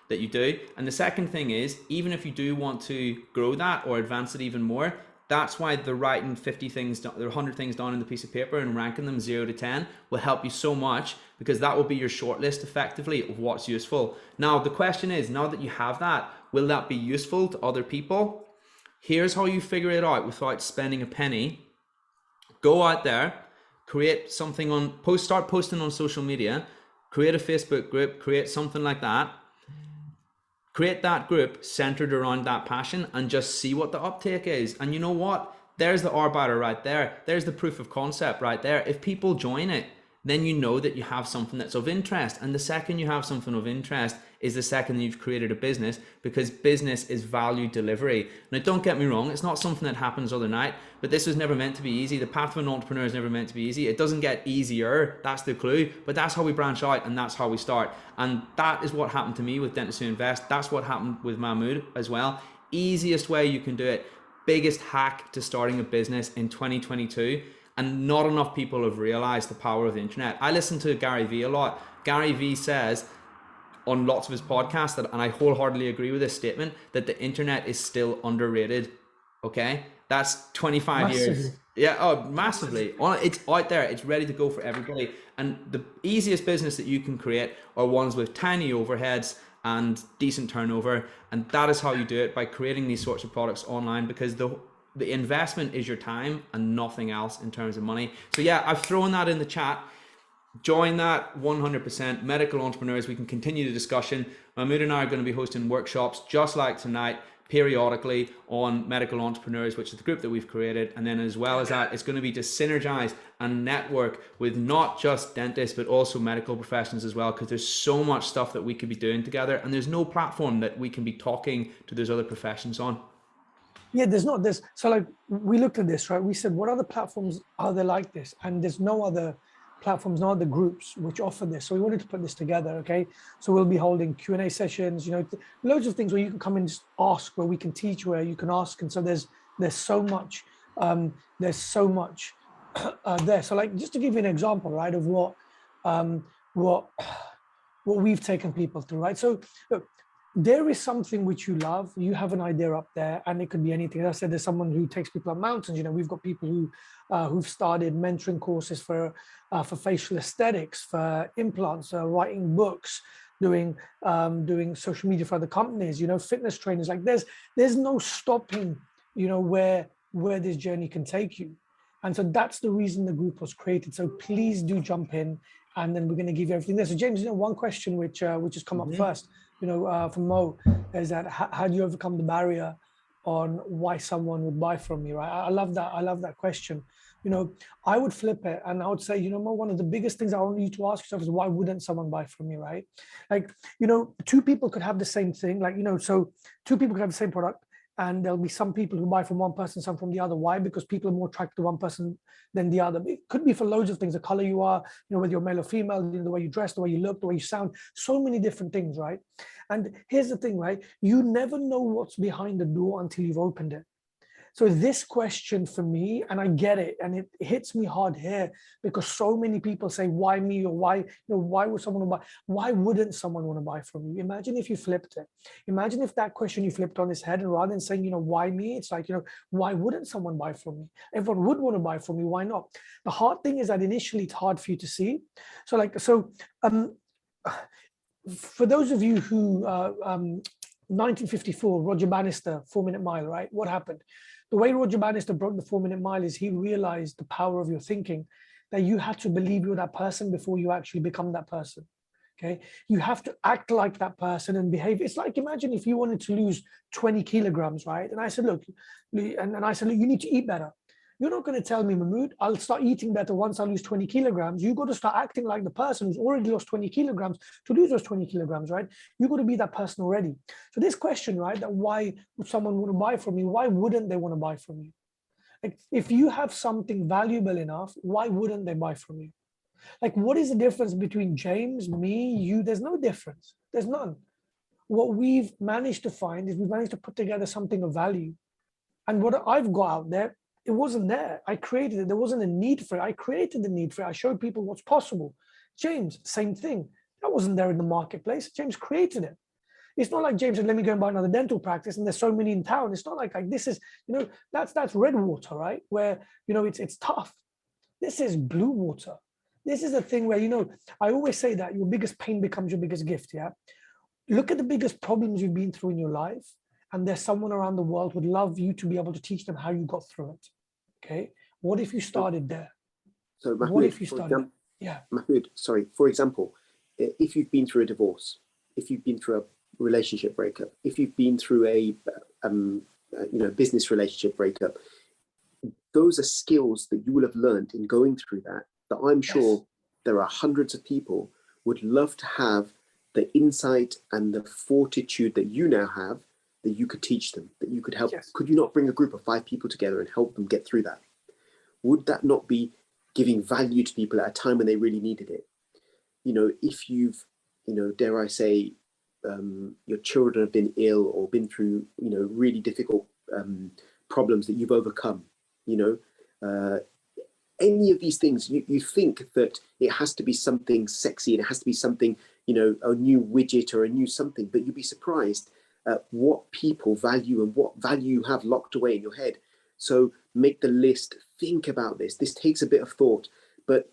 S1: that you do. And the second thing is, even if you do want to grow that or advance it even more, that's why the writing 50 things or 100 things down on the piece of paper and ranking them 0 to 10 will help you so much, because that will be your shortlist effectively of what's useful. Now, the question is, now that you have that, will that be useful to other people? Here's how you figure it out without spending a penny. Go out there, create something start posting on social media, create a Facebook group, create something like that. Create that group centered around that passion and just see what the uptake is. And you know what? There's the arbiter right there. There's the proof of concept right there. If people join it, then you know that you have something that's of interest. And the second you have something of interest is the second that you've created a business, because business is value delivery. Now, don't get me wrong, it's not something that happens overnight, but this was never meant to be easy. The path of an entrepreneur is never meant to be easy. It doesn't get easier, that's the clue, but that's how we branch out and that's how we start. And that is what happened to me with Dentistry Invest. That's what happened with Mahmood as well. Easiest way you can do it. Biggest hack to starting a business in 2022. And not enough people have realized the power of the internet. I listen to Gary Vee a lot. Gary Vee says on lots of his podcasts, and I wholeheartedly agree with this statement, that the internet is still underrated. Okay, that's 25 years. Yeah, oh, massively. It's out there. It's ready to go for everybody. And the easiest business that you can create are ones with tiny overheads and decent turnover. And that is how you do it, by creating these sorts of products online, because the investment is your time and nothing else in terms of money. So yeah, I've thrown that in the chat. Join that 100%. Medical entrepreneurs, we can continue the discussion. Mahmood and I are going to be hosting workshops just like tonight, periodically, on medical entrepreneurs, which is the group that we've created. And then as well as that, it's going to be to synergize and network with not just dentists, but also medical professionals as well, because there's so much stuff that we could be doing together, and there's no platform that we can be talking to those other professions on.
S2: Yeah, there's not this. So like, we looked at this, right? We said, what other platforms are there like this? And there's no other platforms, no other groups which offer this. So we wanted to put this together. Okay. So we'll be holding Q&A sessions, loads of things where you can come and just ask, where we can teach, where you can ask. And so there's so much there. So like, just to give you an example, right, of what we've taken people through, right? So look, there is something which you love, you have an idea up there, and it could be anything. As I said, there's someone who takes people up mountains. We've got people who've started mentoring courses for facial aesthetics, for implants, writing books, doing social media for other companies, fitness trainers. Like there's no stopping, where this journey can take you. And so that's the reason the group was created. So please do jump in, and then we're going to give you everything there. So James, one question which has come up first, from Mo, is that how do you overcome the barrier on why someone would buy from you, right? I love that question. I would flip it and I would say, Mo, one of the biggest things I want you to ask yourself is, why wouldn't someone buy from you, right? Like, two people could have the same thing, like, so two people could have the same product, and there'll be some people who buy from one person, some from the other. Why? Because people are more attracted to one person than the other. It could be for loads of things: the color you are, whether you're male or female, the way you dress, the way you look, the way you sound, so many different things, right? And here's the thing, right? You never know what's behind the door until you've opened it. So this question for me, and I get it, and it hits me hard here, because so many people say, why me? Or why would someone buy? Why wouldn't someone want to buy from you? Imagine if you flipped it. Imagine if that question you flipped on its head, and rather than saying, why me? It's like, why wouldn't someone buy from me? Everyone would want to buy from me. Why not? The hard thing is that initially it's hard for you to see. For those of you who, 1954, Roger Bannister, 4-minute mile, right? What happened? The way Roger Bannister broke the 4-minute mile is he realized the power of your thinking, that you had to believe you're that person before you actually become that person. Okay. You have to act like that person and behave. It's like, imagine if you wanted to lose 20 kilograms, right? And I said, look, you need to eat better. You're not going to tell me, Mahmood, I'll start eating better once I lose 20 kilograms. You got to start acting like the person who's already lost 20 kilograms to lose those 20 kilograms, right? You got to be that person already. So this question, right, that why would someone want to buy from you? Why wouldn't they want to buy from you? Like, if you have something valuable enough, why wouldn't they buy from you? Like, what is the difference between James, me, you? There's no difference. There's none. What we've managed to find is we've managed to put together something of value. And what I've got out there, it wasn't there. I created it. There wasn't a need for it. I created the need for it. I showed people what's possible. James, same thing. That wasn't there in the marketplace. James created it. It's not like James said, let me go and buy another dental practice, and there's so many in town. It's not like this is, that's red water, right? Where, it's tough. This is blue water. This is a thing where, I always say that your biggest pain becomes your biggest gift, yeah? Look at the biggest problems you've been through in your life, and there's someone around the world who would love you to be able to teach them how you got through it, okay? What if you started there?
S3: So Mahmood,
S2: what if you started? Yeah.
S3: Mahmood, sorry, for example, if you've been through a divorce, if you've been through a relationship breakup, if you've been through a business relationship breakup, those are skills that you will have learned in going through that I'm sure there are hundreds of people would love to have the insight and the fortitude that you now have, that you could teach them, that you could help.
S2: Yes.
S3: Could you not bring a group of 5 people together and help them get through that? Would that not be giving value to people at a time when they really needed it? If you've, dare I say, your children have been ill or been through, really difficult problems that you've overcome, any of these things, you think that it has to be something sexy and it has to be something, a new widget or a new something, but you'd be surprised at what people value and what value you have locked away in your head. So make the list, think about this. This takes a bit of thought, but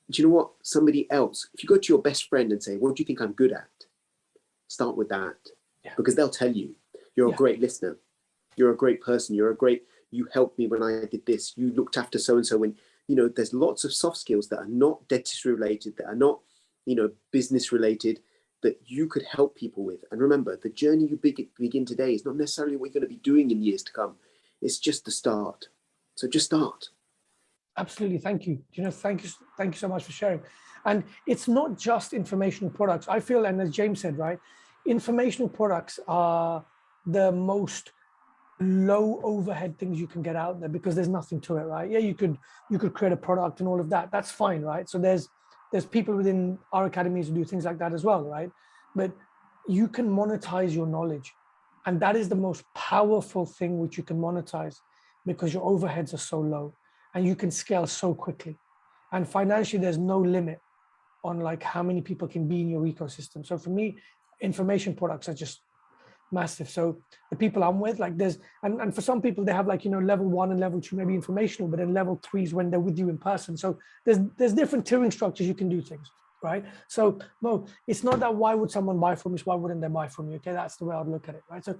S3: do you know what? Somebody else, if you go to your best friend and say, what do you think I'm good at? Start with that, because they'll tell you, you're a great listener. You're a great person. You helped me when I did this. You looked after so-and-so. When, there's lots of soft skills that are not dentistry related, that are not, business related, that you could help people with. And remember, the journey you begin today is not necessarily what you're going to be doing in years to come. It's just the start. So just start.
S2: Absolutely. Thank you. Thank you so much for sharing. And it's not just informational products. I feel, and as James said, right, informational products are the most low overhead things you can get out there, because there's nothing to it, right? Yeah, you could create a product and all of that. That's fine, right? So there's people within our academies who do things like that as well, right? But you can monetize your knowledge, and that is the most powerful thing which you can monetize, because your overheads are so low and you can scale so quickly. And financially, there's no limit on like how many people can be in your ecosystem. So for me, information products are just massive. So the people I'm with, like and for some people, they have like, level 1 and level 2, maybe informational, but then level 3 is when they're with you in person. So there's different tiering structures you can do things, right? So no, it's not that why would someone buy from you, why wouldn't they buy from you? Okay, that's the way I'd look at it, right? So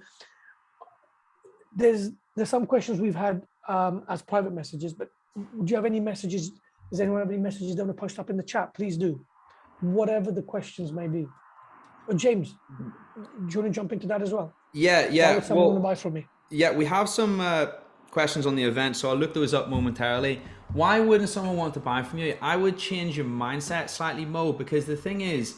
S2: there's some questions we've had as private messages, but do you have any messages? Does anyone have any messages they want to post up in the chat? Please do, whatever the questions may be. James, do you want to jump into that as well?
S1: Yeah.
S2: Why would someone want to buy from me?
S1: Yeah, we have some questions on the event, so I'll look those up momentarily. Why wouldn't someone want to buy from you? I would change your mindset slightly, Mo, because the thing is,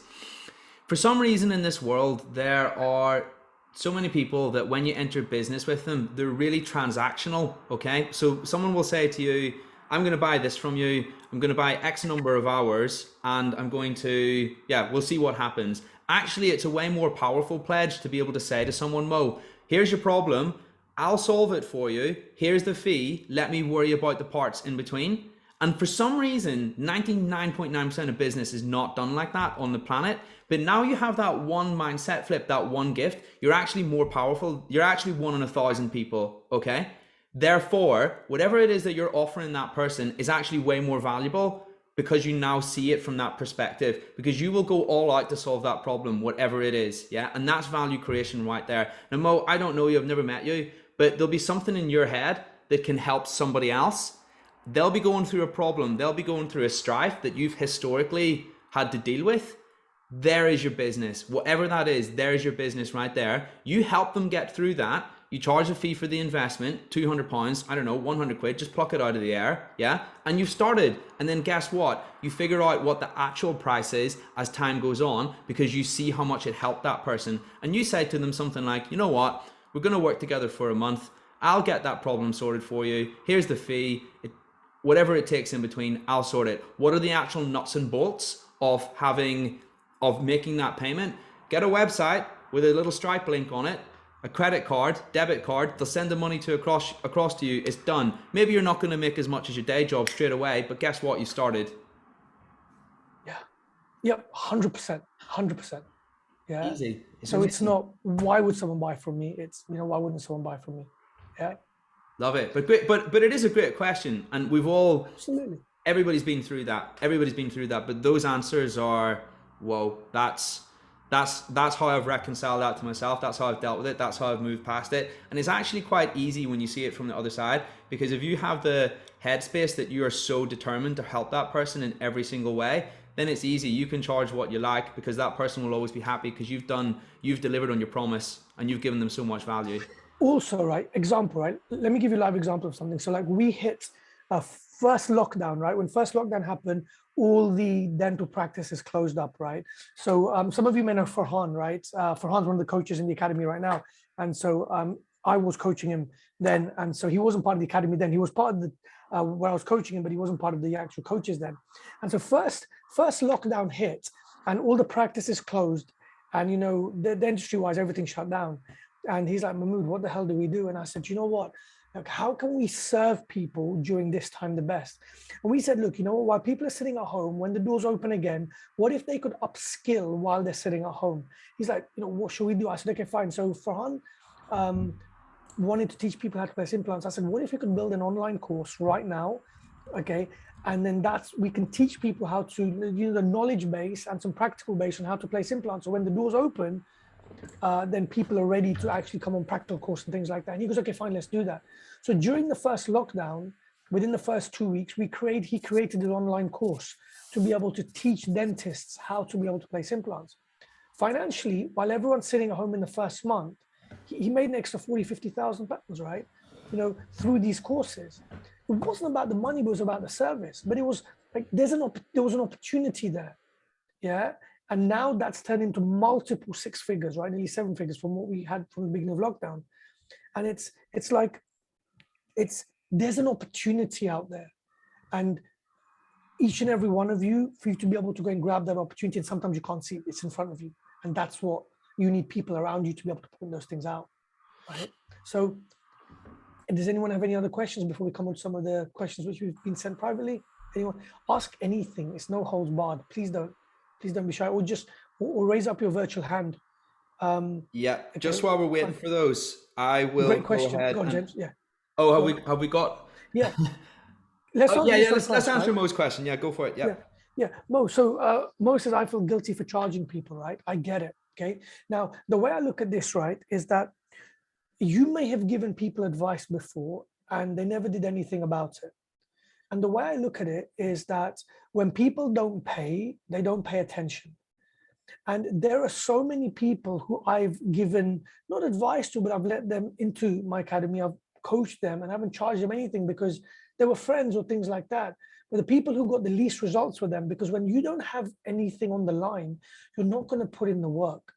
S1: for some reason in this world, there are so many people that when you enter business with them, they're really transactional, okay? So someone will say to you, I'm going to buy this from you. I'm going to buy X number of hours, and I'm going to, we'll see what happens. Actually, it's a way more powerful pledge to be able to say to someone, Mo, here's your problem. I'll solve it for you. Here's the fee. Let me worry about the parts in between. And for some reason, 99.9% of business is not done like that on the planet. But now you have that one mindset flip, that one gift. You're actually more powerful. You're actually 1 in 1,000 people, okay? Therefore, whatever it is that you're offering that person is actually way more valuable, because you now see it from that perspective, because you will go all out to solve that problem, whatever it is, yeah? And that's value creation right there. Now, Mo, I don't know you, I've never met you, but there'll be something in your head that can help somebody else. They'll be going through a problem, they'll be going through a strife that you've historically had to deal with. There is your business. Whatever that is, there's your business right there. You help them get through that. You charge a fee for the investment, £200, I don't know, 100 quid, just pluck it out of the air, yeah? And you've started. And then guess what? You figure out what the actual price is as time goes on, because you see how much it helped that person. And you say to them something like, you know what? We're going to work together for a month. I'll get that problem sorted for you. Here's the fee. Whatever it takes in between, I'll sort it. What are the actual nuts and bolts of making that payment? Get a website with a little Stripe link on it, a credit card, debit card. They'll send the money across to you. It's done. Maybe you're not going to make as much as your day job straight away, but guess what? You started.
S2: Yeah. Yep. 100%. 100%. Yeah.
S1: Easy.
S2: So it's not, why would someone buy from me? It's, why wouldn't someone buy from me? Yeah.
S1: Love it. But great. But it is a great question, and we've all,
S2: absolutely,
S1: everybody's been through that. But those answers are, whoa, that's how I've reconciled that to myself. That's how I've dealt with it. That's how I've moved past it. And it's actually quite easy when you see it from the other side, because if you have the headspace that you are so determined to help that person in every single way, then it's easy. You can charge what you like, because that person will always be happy, because you've delivered on your promise and you've given them so much value.
S2: Also, right, example, right? Let me give you a live example of something. So like we hit a first lockdown, right? When first lockdown happened, all the dental practices closed up, right? So some of you may know Farhan, right? Farhan's one of the coaches in the academy right now. And so I was coaching him then. And so he wasn't part of the academy then. He was part of the, where I was coaching him, but he wasn't part of the actual coaches then. And so first lockdown hit and all the practices closed, and, the dentistry-wise, everything shut down. And he's like, Mahmood, what the hell do we do? And I said, you know what? Like, how can we serve people during this time the best? And we said, look, while people are sitting at home, when the doors open again, what if they could upskill while they're sitting at home? He's like, what should we do? I said, okay, fine. So Farhan wanted to teach people how to place implants. I said, what if we could build an online course right now? Okay. And then we can teach people how to, the knowledge base and some practical base on how to place implants. So when the doors open, then people are ready to actually come on practical course and things like that. And he goes, okay, fine, let's do that. So during the first lockdown, within the first 2 weeks, he created an online course to be able to teach dentists how to be able to place implants. Financially, while everyone's sitting at home in the first month, he made an extra 40, 50,000 pounds, right? Through these courses. It wasn't about the money, but it was about the service. But it was like, there was an opportunity there. Yeah. And now that's turned into multiple 6 figures, right? Nearly 7 figures from what we had from the beginning of lockdown. And it's like, there's an opportunity out there. And each and every one of you, for you to be able to go and grab that opportunity, and sometimes you can't see it, it's in front of you. And that's what you need, people around you to be able to point those things out, right? So does anyone have any other questions before we come on to some of the questions which we've been sent privately? Anyone? Ask anything. It's no holds barred. Please don't be shy, or raise up your virtual hand.
S1: Yeah, okay. Just while we're waiting for those, I will
S2: Great question.
S1: Go ahead.
S2: Go on, James. Yeah.
S1: Oh, have we got?
S2: Yeah. Let's
S1: answer Mo's question. Yeah, go for it. Yeah.
S2: Yeah. Mo. So Mo says, I feel guilty for charging people, right? I get it. Okay. Now, the way I look at this, right, is that you may have given people advice before and they never did anything about it. And the way I look at it is that when people don't pay, they don't pay attention. And there are so many people who I've given not advice to, but I've let them into my academy. I've coached them and haven't charged them anything because they were friends or things like that. But the people who got the least results were them, because when you don't have anything on the line, you're not going to put in the work.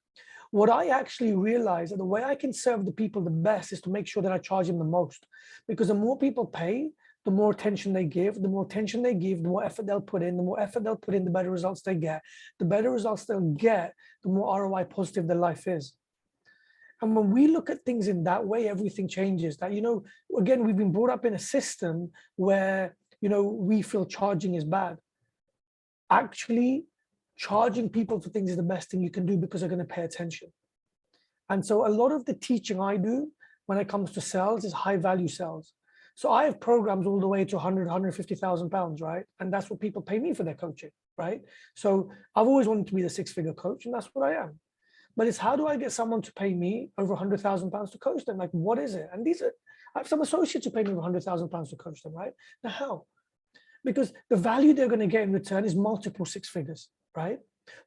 S2: What I actually realized that the way I can serve the people the best is to make sure that I charge them the most, because the more people pay, the more attention they give, the more attention they give, the more effort they'll put in, the better results they get. The better results they'll get, the more ROI positive their life is. And when we look at things in that way, everything changes. That, again, we've been brought up in a system where, we feel charging is bad. Actually, charging people for things is the best thing you can do, because they're going to pay attention. And so a lot of the teaching I do when it comes to sales is high value sales. So I have programs all the way to 100, 150,000 pounds, right? And that's what people pay me for their coaching, right? So I've always wanted to be the 6-figure coach, and that's what I am. But it's, how do I get someone to pay me over 100,000 pounds to coach them? Like, what is it? And I have some associates who pay me over 100,000 pounds to coach them, right? Now, how? Because the value they're going to get in return is multiple 6 figures, right?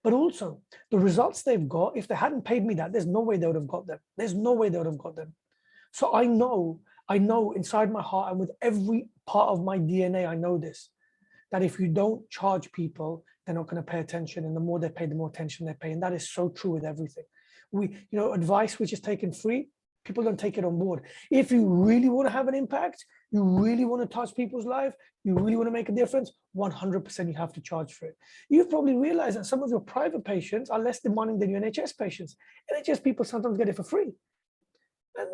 S2: But also the results they've got, if they hadn't paid me that, there's no way they would have got them. There's no way they would have got them. So I know inside my heart and with every part of my DNA, I know this, that if you don't charge people, they're not going to pay attention. And the more they pay, the more attention they pay. And that is so true with everything. Advice which is taken free, people don't take it on board. If you really want to have an impact, you really want to touch people's life, you really want to make a difference, 100% you have to charge for it. You've probably realized that some of your private patients are less demanding than your NHS patients. NHS people sometimes get it for free. And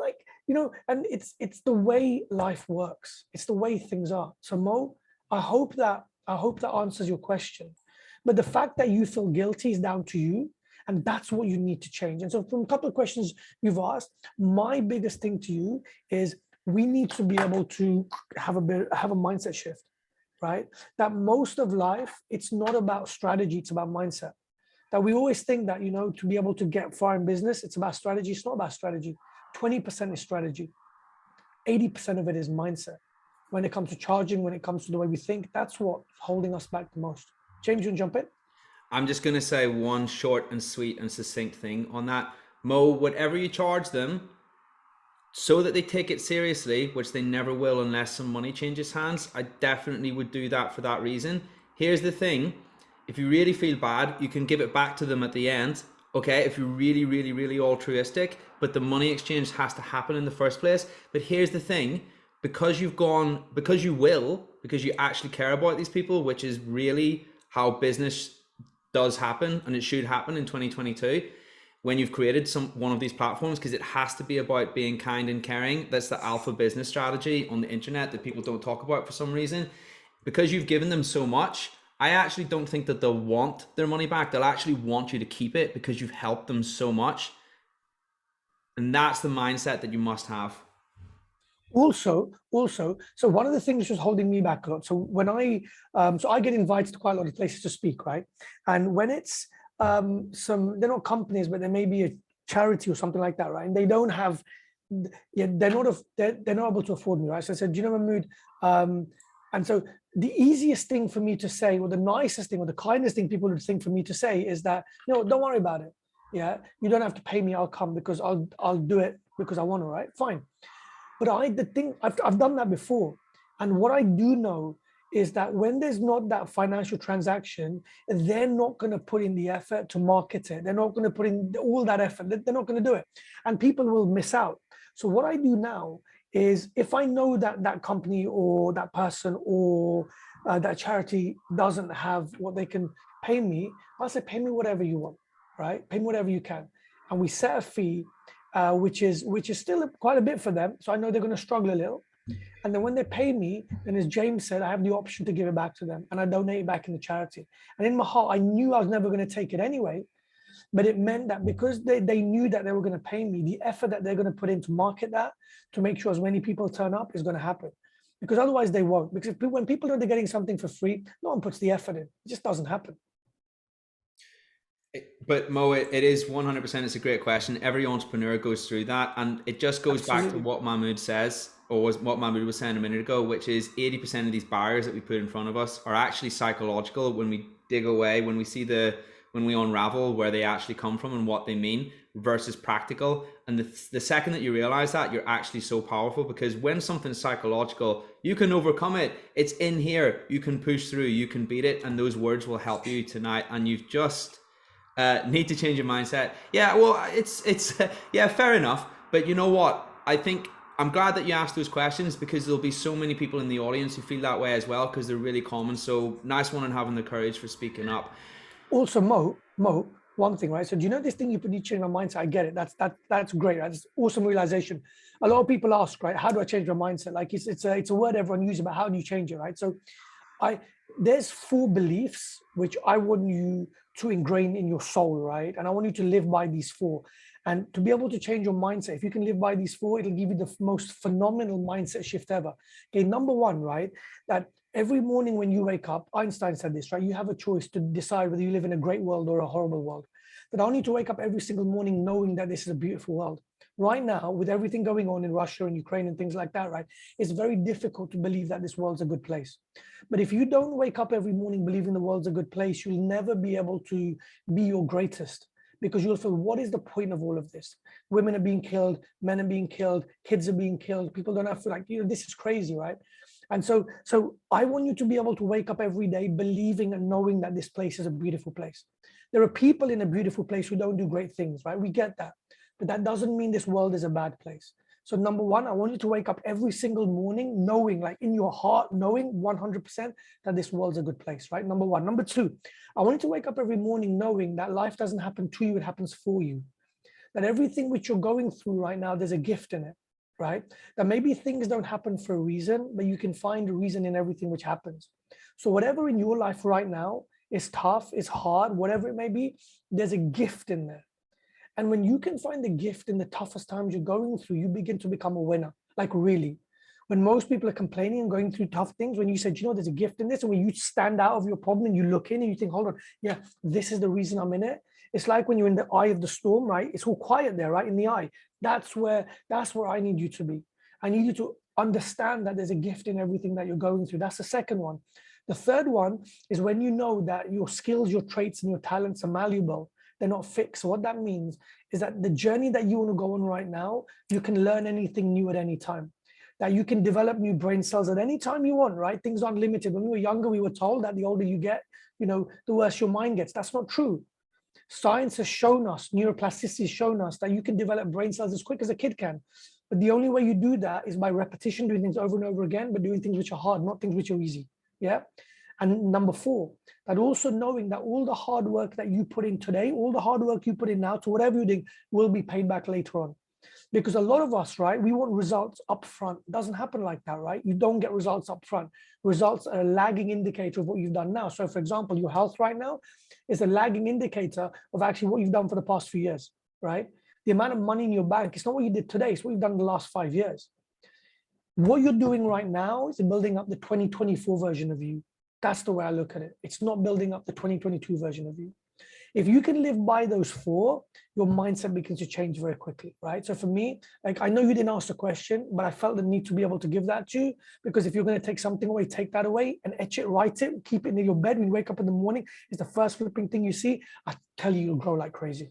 S2: and it's the way life works. It's the way things are. So Mo, I hope that answers your question. But the fact that you feel guilty is down to you, and that's what you need to change. And so from a couple of questions you've asked, my biggest thing to you is we need to be able to have a mindset shift, right? That most of life, it's not about strategy, it's about mindset. That we always think that, to be able to get far in business, it's about strategy. It's not about strategy. 20% is strategy. 80% of it is mindset. When it comes to charging, when it comes to the way we think, that's what's holding us back the most. James, you want to jump in?
S1: I'm just going to say one short and sweet and succinct thing on that. Mo, whatever you charge them, so that they take it seriously, which they never will unless some money changes hands, I definitely would do that for that reason. Here's the thing. If you really feel bad, you can give it back to them at the end. Okay, if you're really, really, really altruistic, but the money exchange has to happen in the first place. But here's the thing, because you actually care about these people, which is really how business does happen, and it should happen in 2022, when you've created one of these platforms, because it has to be about being kind and caring. That's the alpha business strategy on the internet that people don't talk about for some reason. Because you've given them so much, I actually don't think that they'll want their money back. They'll actually want you to keep it because you've helped them so much. And that's the mindset that you must have.
S2: Also, so one of the things just holding me back a lot. So when I get invited to quite a lot of places to speak, right? And when it's they're not companies, but there may be a charity or something like that, right? And they don't have, they're not able to afford me, right? So I said, do you know, Mahmood? And so the easiest thing for me to say, or the nicest thing, or the kindest thing people would think for me to say is that, no, don't worry about it. Yeah, you don't have to pay me. I'll come because I'll do it because I want to, right? Fine. But I've done that before. And what I do know is that when there's not that financial transaction, they're not going to put in the effort to market it. They're not going to put in all that effort. They're not going to do it. And people will miss out. So what I do now is, if I know that that company or that person or that charity doesn't have what they can pay me, I'll say, pay me whatever you want, right? Pay me whatever you can. And we set a fee, which is still quite a bit for them. So I know they're going to struggle a little. And then when they pay me, then as James said, I have the option to give it back to them, and I donate it back in the charity. And in my heart, I knew I was never going to take it anyway. But it meant that because they knew that they were going to pay me, the effort that they're going to put in to market that, to make sure as many people turn up, is going to happen. Because otherwise they won't. Because when people know they're getting something for free, no one puts the effort in. It just doesn't happen.
S1: But Mo, it is 100%. It's a great question. Every entrepreneur goes through that, and it just goes back to what Mahmood says, or what Mahmood was saying a minute ago, which is 80% of these barriers that we put in front of us are actually psychological. When we dig away, when we unravel where they actually come from and what they mean, versus practical. And the second that you realize that, you're actually so powerful, because when something's psychological, you can overcome it. It's in here. You can push through. You can beat it, and those words will help you tonight. And you've just need to change your mindset. Yeah, well, it's yeah, fair enough. But you know what? I think I'm glad that you asked those questions, because there'll be so many people in the audience who feel that way as well, because they're really common. So nice one, and having the courage for speaking up. Also,
S2: Mo, one thing, right? So do you know this thing you put, you change my mindset? I get it. That's great. Right? That's awesome realization. A lot of people ask, right? How do I change my mindset? Like it's a word everyone uses, but how do you change it, right? So there's 4 beliefs which I want you to ingrain in your soul, right? And I want you to live by these 4. And to be able to change your mindset, if you can live by these 4, it'll give you the most phenomenal mindset shift ever. Okay, number 1, right? That every morning when you wake up, Einstein said this, right? You have a choice to decide whether you live in a great world or a horrible world. That I need to wake up every single morning knowing that this is a beautiful world. Right now, with everything going on in Russia and Ukraine and things like that, right? It's very difficult to believe that this world's a good place. But if you don't wake up every morning believing the world's a good place, you'll never be able to be your greatest. because you'll feel, what is the point of all of this? Women are being killed, men are being killed, kids are being killed. People don't have to, like, this is crazy, right? And so I want you to be able to wake up every day believing and knowing that this place is a beautiful place. There are people in a beautiful place who don't do great things, right? We get that. But that doesn't mean this world is a bad place. So number one, I want you to wake up every single morning knowing, like in your heart, knowing 100% that this world's a good place, right? Number one. Number two, I want you to wake up every morning knowing that life doesn't happen to you, it happens for you. That everything which you're going through right now, there's a gift in it, right? That maybe things don't happen for a reason, but you can find a reason in everything which happens. So whatever in your life right now is tough, is hard, whatever it may be, there's a gift in there. And when you can find the gift in the toughest times you're going through, you begin to become a winner, like really. When most people are complaining and going through tough things, when you said, there's a gift in this, and when you stand out of your problem and you look in and you think, hold on, yeah, this is the reason I'm in it. It's like when you're in the eye of the storm, right? It's all quiet there, right? In the eye. That's where I need you to be. I need you to understand that there's a gift in everything that you're going through. That's the second one. The third one is when you know that your skills, your traits, and your talents are malleable. They're not fixed. So what that means is that the journey that you want to go on right now, you can learn anything new at any time. That you can develop new brain cells at any time you want, right? Things aren't limited. When we were younger, we were told that the older you get, the worse your mind gets. That's not true. Science has shown us, neuroplasticity has shown us that you can develop brain cells as quick as a kid can. But the only way you do that is by repetition, doing things over and over again, but doing things which are hard, not things which are easy. Yeah. And number four, that also knowing that all the hard work that you put in today, all the hard work you put in now to whatever you're doing will be paid back later on. Because a lot of us, right, we want results up front. It doesn't happen like that, right? You don't get results up front. Results are a lagging indicator of what you've done now. So for example, your health right now is a lagging indicator of actually what you've done for the past few years, right? The amount of money in your bank, it's not what you did today, it's what you've done in the last 5 years. What you're doing right now is building up the 2024 version of you. That's the way I look at it. It's not building up the 2022 version of you. If you can live by those four, your mindset begins to change very quickly, right? So for me, like, I know you didn't ask the question, but I felt the need to be able to give that to you, because if you're going to take something away, take that away and etch it, write it, keep it in your bed. When you wake up in the morning, it's the first flipping thing you see. I tell you, you'll grow like crazy.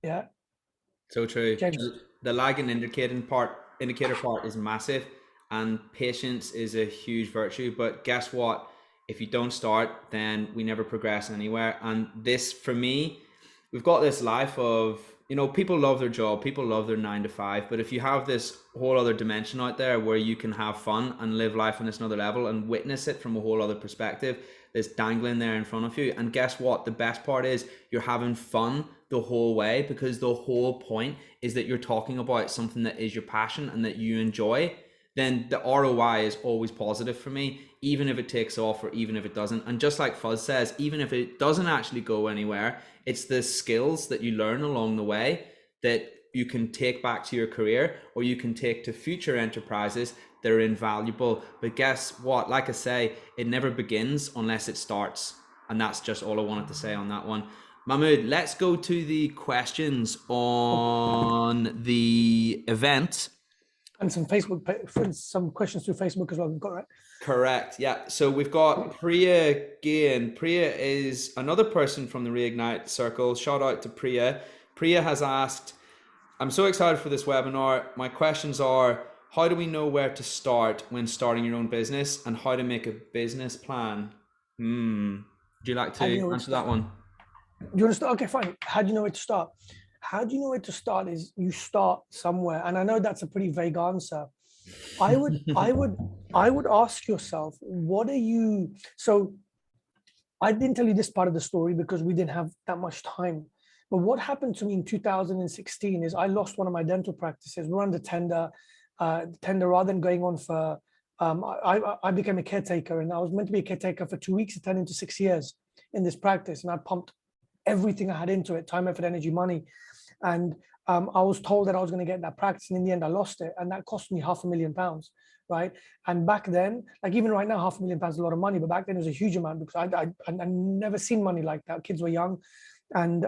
S2: Yeah.
S1: So true.
S2: James.
S1: The lagging indicator part is massive, and patience is a huge virtue. But guess what? If you don't start, then we never progress anywhere. And this, for me, we've got this life of, people love their job, people love their 9 to 5, but if you have this whole other dimension out there where you can have fun and live life on this another level and witness it from a whole other perspective, that's dangling there in front of you. And guess what? The best part is you're having fun the whole way, because the whole point is that you're talking about something that is your passion and that you enjoy. Then the ROI is always positive for me, even if it takes off or even if it doesn't. And just like Fuzz says, even if it doesn't actually go anywhere, it's the skills that you learn along the way that you can take back to your career, or you can take to future enterprises that are invaluable. But guess what? Like I say, it never begins unless it starts. And that's just all I wanted to say on that one. Mahmood, let's go to the questions on the event.
S2: And some questions through Facebook as well. We've got, right?
S1: Correct. Yeah. So we've got Priya again. Priya is another person from the Reignite Circle. Shout out to Priya. Priya has asked, I'm so excited for this webinar. My questions are, how do we know where to start when starting your own business, and how to make a business plan? Would you like to answer that one?
S2: Do you want to start? Okay, fine. How do you know where to start? How do you know where to start is you start somewhere. And I know that's a pretty vague answer. I would ask yourself, so I didn't tell you this part of the story because we didn't have that much time. But what happened to me in 2016 is I lost one of my dental practices. We're under tender, rather than going on for, I became a caretaker, and I was meant to be a caretaker for 2 weeks. It turned into 6 years in this practice. And I pumped everything I had into it, time, effort, energy, money. And I was told that I was going to get that practice, and in the end I lost it, and that cost me £500,000, right? And back then, like even right now, £500,000 is a lot of money, but back then it was a huge amount, because I never seen money like that. Kids were young, and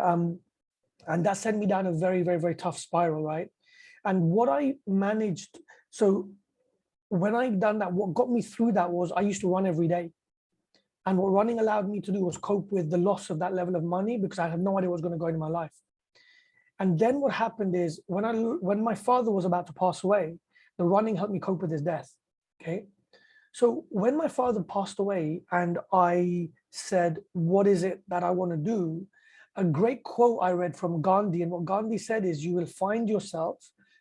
S2: that sent me down a very, very, very tough spiral, right? And what I managed, so when I done that, what got me through that was I used to run every day. And what running allowed me to do was cope with the loss of that level of money, because I had no idea what was going to go into my life. And then what happened is when my father was about to pass away, the running helped me cope with his death. Okay. So when my father passed away and I said, what is it that I want to do? A great quote I read from Gandhi, and what Gandhi said is, you will find yourself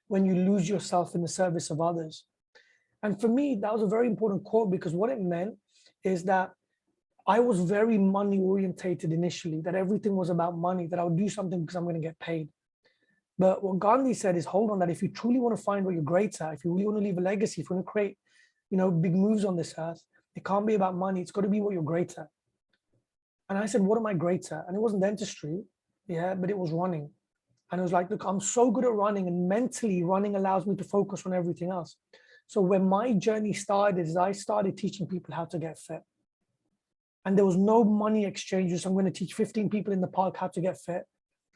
S2: when you lose yourself in the service of others. And for me, that was a very important quote, because what it meant is that I was very money orientated initially, that everything was about money, that I would do something because I'm going to get paid. But what Gandhi said is, hold on, that if you truly want to find what you're great at, if you really want to leave a legacy, if you want to create, big moves on this earth, it can't be about money. It's got to be what you're great at. And I said, what am I great at? And it wasn't dentistry, yeah, but it was running. And it was like, look, I'm so good at running, and mentally running allows me to focus on everything else. So when my journey started is I started teaching people how to get fit. And there was no money exchanges. So I'm going to teach 15 people in the park how to get fit.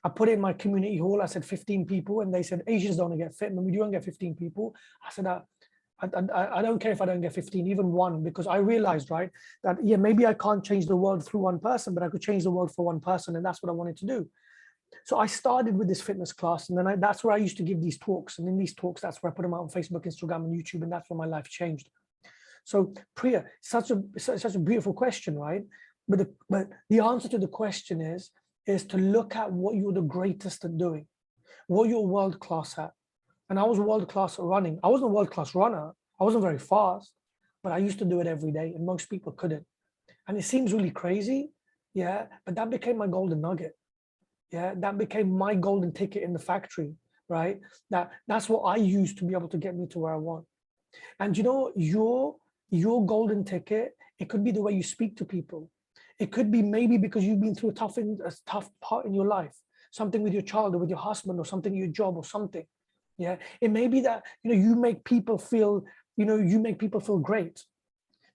S2: I put it in my community hall. I said 15 people, and they said, Asians don't get fit. And we don't get 15 people. I said, I don't care if I don't get 15, even one, because I realized, right, that, yeah, maybe I can't change the world through one person, but I could change the world for one person. And that's what I wanted to do. So I started with this fitness class, and then that's where I used to give these talks. And in these talks, that's where I put them out on Facebook, Instagram, and YouTube. And that's where my life changed. So Priya, such a beautiful question, right? But the answer to the question is to look at what you're the greatest at doing, what you're world class at. And I was world class at running. I wasn't a world class runner. I wasn't very fast, but I used to do it every day, and most people couldn't. And it seems really crazy, yeah, but that became my golden nugget. Yeah, that became my golden ticket in the factory, right? That's what I used to be able to get me to where I want. And your golden ticket, it could be the way you speak to people. It could be maybe because you've been through a tough part in your life, something with your child or with your husband, or something in your job or something. Yeah, it may be that you make people feel great.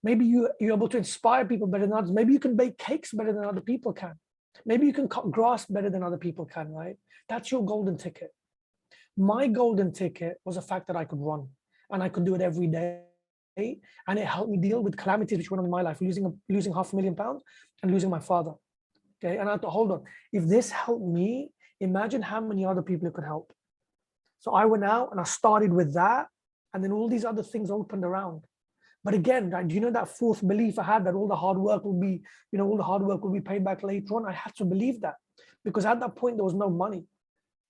S2: Maybe you're able to inspire people better than others. Maybe you can bake cakes better than other people can. Maybe you can cut grass better than other people can, right? That's your golden ticket. My golden ticket was the fact that I could run, and I could do it every day. And it helped me deal with calamities which went on in my life, losing £500,000 and losing my father. Okay, and I had to hold on. If this helped me, imagine how many other people it could help. So I went out and I started with that, and then all these other things opened around. But again, do you know that fourth belief I had, that all the hard work will be paid back later on? I had to believe that, because at that point there was no money,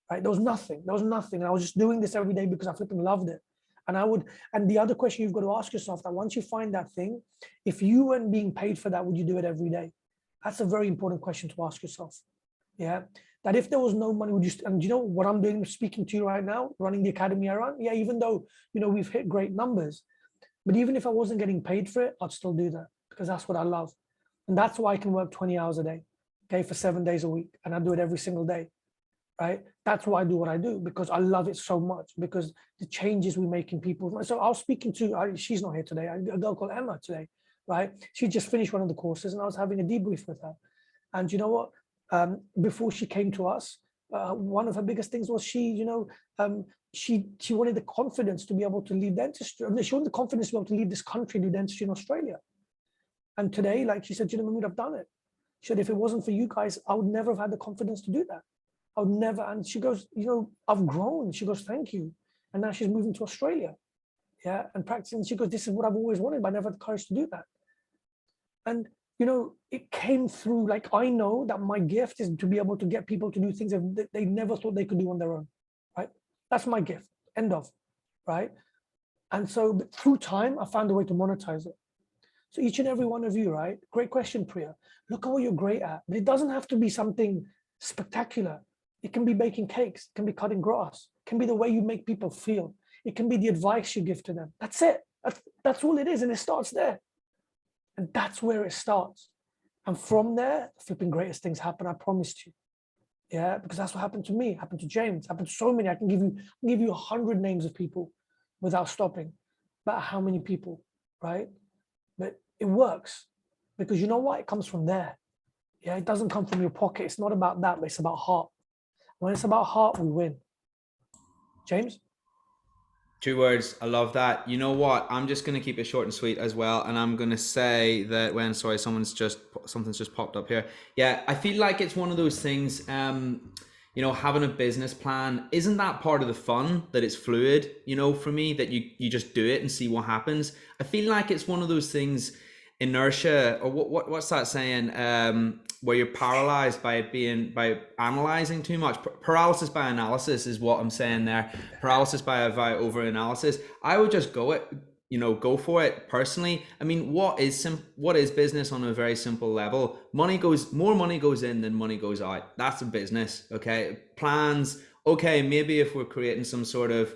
S2: right? There was nothing. And I was just doing this every day because I flipping loved it. And the other question you've got to ask yourself, that once you find that thing, if you weren't being paid for that, would you do it every day? That's a very important question to ask yourself. Yeah. That if there was no money, would you, and you know what I'm doing, speaking to you right now, running the academy I run? Yeah, even though, we've hit great numbers, but even if I wasn't getting paid for it, I'd still do that, because that's what I love. And that's why I can work 20 hours a day, okay, for 7 days a week. And I do it every single day, right? That's why I do what I do, because I love it so much, because the changes we make in people. So I was speaking to, she's not here today, a girl called Emma today, right? She just finished one of the courses, and I was having a debrief with her. And you know what? Before she came to us, one of her biggest things was she wanted the confidence to be able to leave dentistry. She wanted the confidence to be able to leave this country and do dentistry in Australia. And today, like she said, Mahmood, I've done it. She said, if it wasn't for you guys, I would never have had the confidence to do that. I would never. And she goes, I've grown. She goes, thank you. And now she's moving to Australia, yeah, and practicing. She goes, this is what I've always wanted, but I never had the courage to do that. And it came through. Like, I know that my gift is to be able to get people to do things that they never thought they could do on their own, right? That's my gift, end of, right? And so through time, I found a way to monetize it. So each and every one of you, right? Great question, Priya. Look at what you're great at, but it doesn't have to be something spectacular. It can be baking cakes, it can be cutting grass, it can be the way you make people feel. It can be the advice you give to them. That's it. That's all it is, and it starts there. And that's where it starts. And from there, the flipping greatest things happen, I promised you. Yeah, because that's what happened to me, happened to James, happened to so many. I can give you 100 names of people without stopping. But how many people, right? But it works, because you know what? It comes from there. Yeah, it doesn't come from your pocket. It's not about that, but it's about heart. When it's about heart, we win. James?
S1: 2 words. I love that. You know what? I'm just going to keep it short and sweet as well. And I'm going to say that sorry, something's just popped up here. Yeah, I feel like it's one of those things, having a business plan, isn't that part of the fun, that it's fluid, for me, that you just do it and see what happens. I feel like it's one of those things, inertia, or what's that saying? Where you're paralyzed by analyzing too much. Paralysis by analysis is what I'm saying there. Paralysis by over analysis. I would just go for it personally. I mean, what is business on a very simple level? More money goes in than money goes out. That's a business. Okay. Plans. Okay. Maybe if we're creating some sort of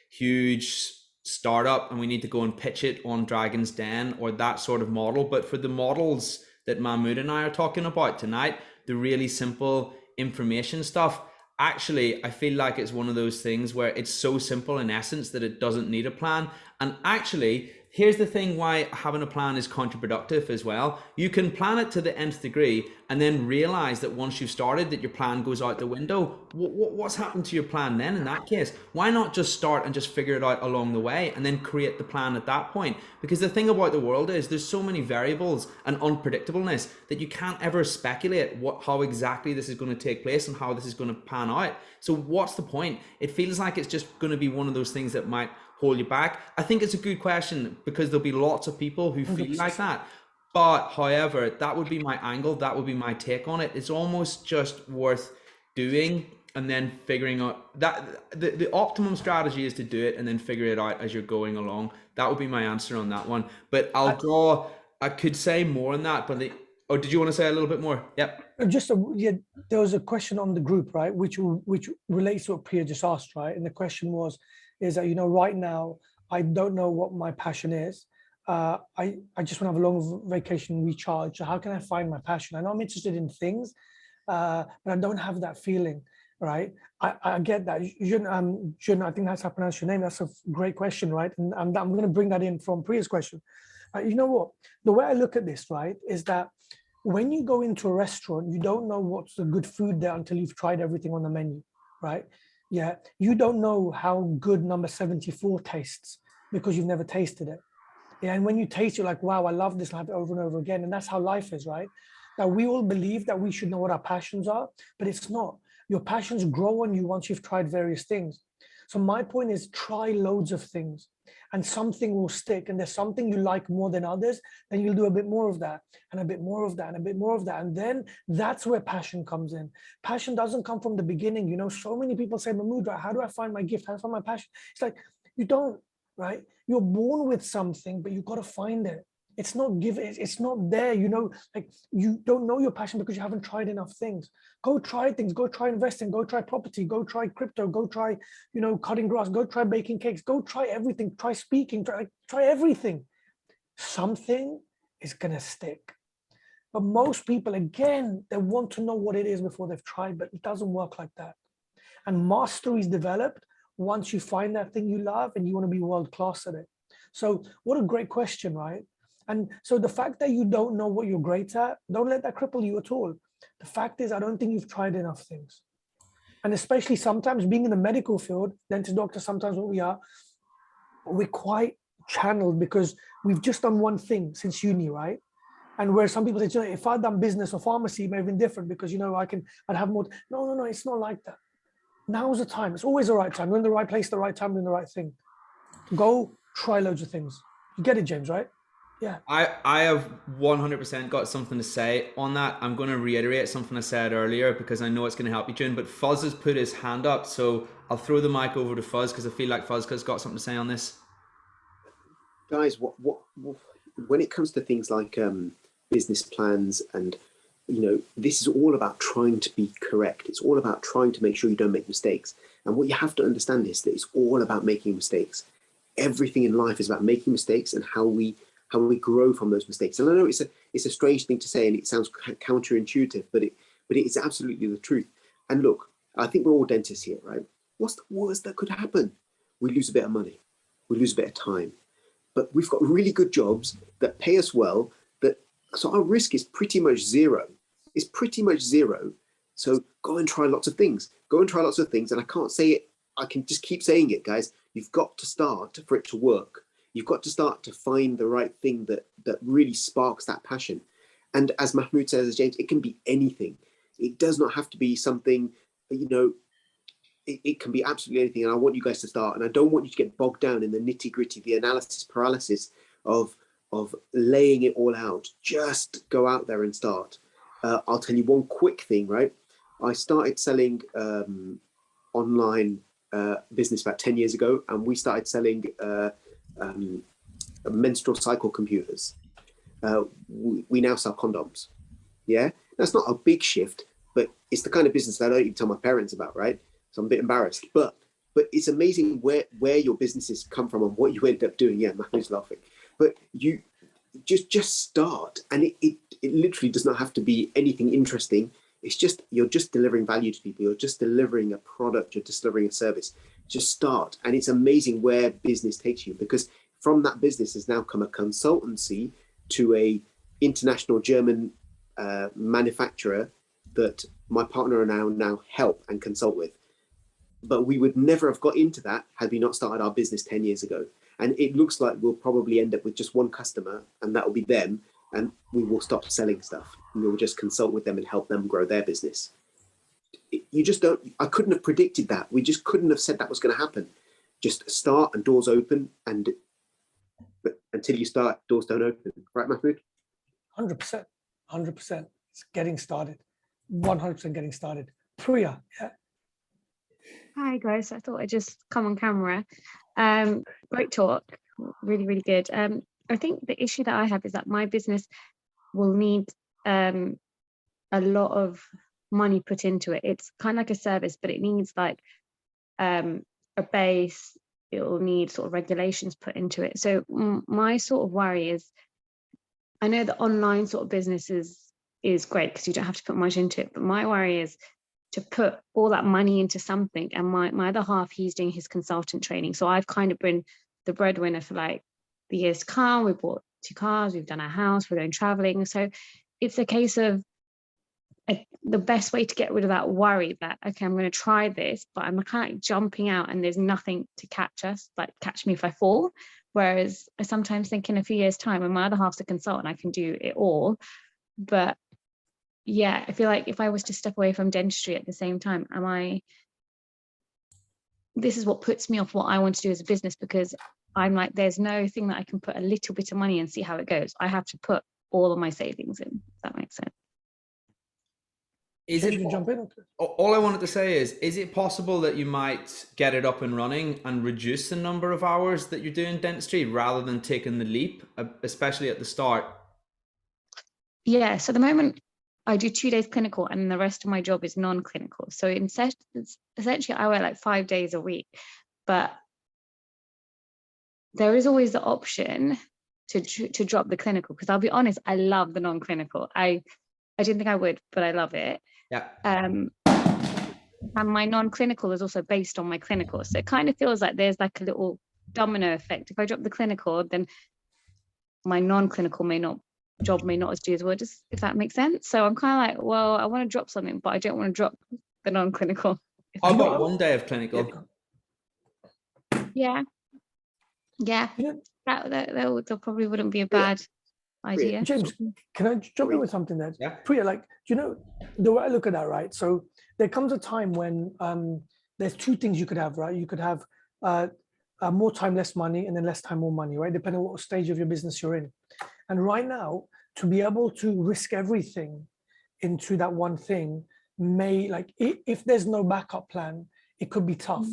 S1: huge startup and we need to go and pitch it on Dragon's Den or that sort of model. But for the models that Mahmood and I are talking about tonight, the really simple information stuff, actually, I feel like it's one of those things where it's so simple in essence that it doesn't need a plan. And actually, here's the thing why having a plan is counterproductive as well. You can plan it to the nth degree and then realize that once you've started that your plan goes out the window. What's happened to your plan then in that case? Why not just start and just figure it out along the way and then create the plan at that point? Because the thing about the world is there's so many variables and unpredictableness that you can't ever speculate how exactly this is going to take place and how this is going to pan out. So what's the point? It feels like it's just going to be one of those things that might hold you back. I think it's a good question because there'll be lots of people who feel like that. But however, that would be my angle. That would be my take on it. It's almost just worth doing and then figuring out that the optimum strategy is to do it and then figure it out as you're going along. That would be my answer on that one. But I could say more on that, but did you want to say a little bit more? Yep.
S2: There was a question on the group, right, which relates to what Priya just asked, right? And the question is that, right now, I don't know what my passion is. I just want to have a long vacation, recharge. So how can I find my passion? I know I'm interested in things, but I don't have that feeling, right? I get that. Jun, I think that's how I pronounce your name. That's a great question, right? And I'm going to bring that in from Priya's question. You know what? The way I look at this, right, is that when you go into a restaurant, you don't know what's the good food there until you've tried everything on the menu, right? Yeah, you don't know how good number 74 tastes because you've never tasted it. Yeah, and when you taste, you're like, wow, I love this, I'll have it over and over again. And that's how life is, right? Now, we all believe that we should know what our passions are, but it's not. Your passions grow on you once you've tried various things. So my point is try loads of things and something will stick. And there's something you like more than others, then you'll do a bit more of that and a bit more of that and a bit more of that. And then that's where passion comes in. Passion doesn't come from the beginning. So many people say, Mahmood, how do I find my gift? How do I find my passion? It's like, you don't, right? You're born with something, but you've got to find it. It's not given, it's not there, like you don't know your passion because you haven't tried enough things. Go try things, go try investing, go try property, go try crypto, go try, cutting grass, go try baking cakes, go try everything, try speaking, try everything. Something is gonna stick. But most people, again, they want to know what it is before they've tried, but it doesn't work like that. And mastery is developed once you find that thing you love and you want to be world class at it. So what a great question, right? And so the fact that you don't know what you're great at, don't let that cripple you at all. The fact is, I don't think you've tried enough things. And especially sometimes being in the medical field, dentist, doctor, sometimes what we are, we're quite channeled because we've just done one thing since uni, right? And where some people say, if I'd done business or pharmacy, it may have been different because, I'd have more. No, it's not like that. Now's the time. It's always the right time. We're in the right place, the right time, doing the right thing. Go try loads of things. You get it, James, right? Yeah.
S1: I have 100% got something to say on that. I'm going to reiterate something I said earlier because I know it's going to help you, June, but Fuzz has put his hand up. So I'll throw the mic over to Fuzz because I feel like Fuzz has got something to say on this.
S3: Guys, when it comes to things like business plans and, this is all about trying to be correct. It's all about trying to make sure you don't make mistakes. And what you have to understand is that it's all about making mistakes. Everything in life is about making mistakes and how we grow from those mistakes. And I know it's a strange thing to say and it sounds counterintuitive, but it is absolutely the truth. And look, I think we're all dentists here, right? What's the worst that could happen? We lose a bit of money. We lose a bit of time. But we've got really good jobs that pay us well, so our risk is pretty much zero. It's pretty much zero. So go and try lots of things. Go and try lots of things. And I can't say it. I can just keep saying it, guys. You've got to start for it to work. You've got to start to find the right thing that really sparks that passion. And as Mahmood says, as James, it can be anything. It does not have to be something, you know, it can be absolutely anything. And I want you guys to start. And I don't want you to get bogged down in the nitty gritty, the analysis paralysis of laying it all out. Just go out there and start. I'll tell you one quick thing, right? I started selling online business about 10 years ago, and we started selling menstrual cycle computers. We now sell condoms. Yeah, that's not a big shift, but it's the kind of business that I don't even tell my parents about, right? So I'm a bit embarrassed, but it's amazing where your businesses come from and what you end up doing. Yeah, Mahmoud's laughing, but you just start, and it literally does not have to be anything interesting. It's just, you're just delivering value to people. You're just delivering a product. You're just delivering a service. Just start, and it's amazing where business takes you, because from that business has now come a consultancy to a international German manufacturer that my partner and I now help and consult with. But we would never have got into that had we not started our business 10 years ago. And it looks like we'll probably end up with just one customer, and that will be them. And we will stop selling stuff, and we will just consult with them and help them grow their business. You just don't, I couldn't have predicted that. We just couldn't have said that was going to happen. Just start and doors open, and until you start, doors don't open. Right, Mahmood?
S2: 100%, 100%. It's getting started. 100% getting started. Priya, yeah.
S4: Hi guys, I thought I'd just come on camera. Great talk, really, really good. I think the issue that I have is that my business will need a lot of money put into it. It's kind of like a service, but it needs like a base. It will need sort of regulations put into it. So my sort of worry is, I know the online sort of business is great because you don't have to put much into it, but my worry is to put all that money into something. And my other half, he's doing his consultant training. So I've kind of been the breadwinner for like the years to come. We bought 2 cars, we've done our house, we're going traveling. So it's a case of the best way to get rid of that worry that, okay, I'm going to try this, but I'm kind of like jumping out and there's nothing to catch us, like catch me if I fall. Whereas I sometimes think in a few years' time, when my other half's a consultant, I can do it all. But yeah, I feel like if I was to step away from dentistry at the same time, this is what puts me off what I want to do as a business, because I'm like, there's no thing that I can put a little bit of money and see how it goes. I have to put all of my savings in, if that makes sense.
S2: Jump in?
S1: All I wanted to say is it possible that you might get it up and running and reduce the number of hours that you're doing dentistry rather than taking the leap, especially at the start?
S4: Yeah, so at the moment I do 2 days clinical and the rest of my job is non-clinical. So essentially I work like 5 days a week, but there is always the option to drop the clinical, because I'll be honest, I love the non-clinical. I didn't think I would, but I love it.
S1: Yeah.
S4: And my non-clinical is also based on my clinical. So it kind of feels like there's like a little domino effect. If I drop the clinical, then my non-clinical job may not do as well, just if that makes sense. So I'm kind of like, well, I want to drop something, but I don't want to drop the non-clinical.
S1: How about 1 day of clinical?
S4: Yeah. That probably wouldn't be a bad idea.
S2: James, can I jump in with something there?
S1: Yeah.
S2: Priya, like, do you know the way I look at that, right? So there comes a time when there's 2 things you could have, right? You could have more time, less money, and then less time, more money, right? Depending on what stage of your business you're in. And right now, to be able to risk everything into that one thing may, like, if there's no backup plan, it could be tough.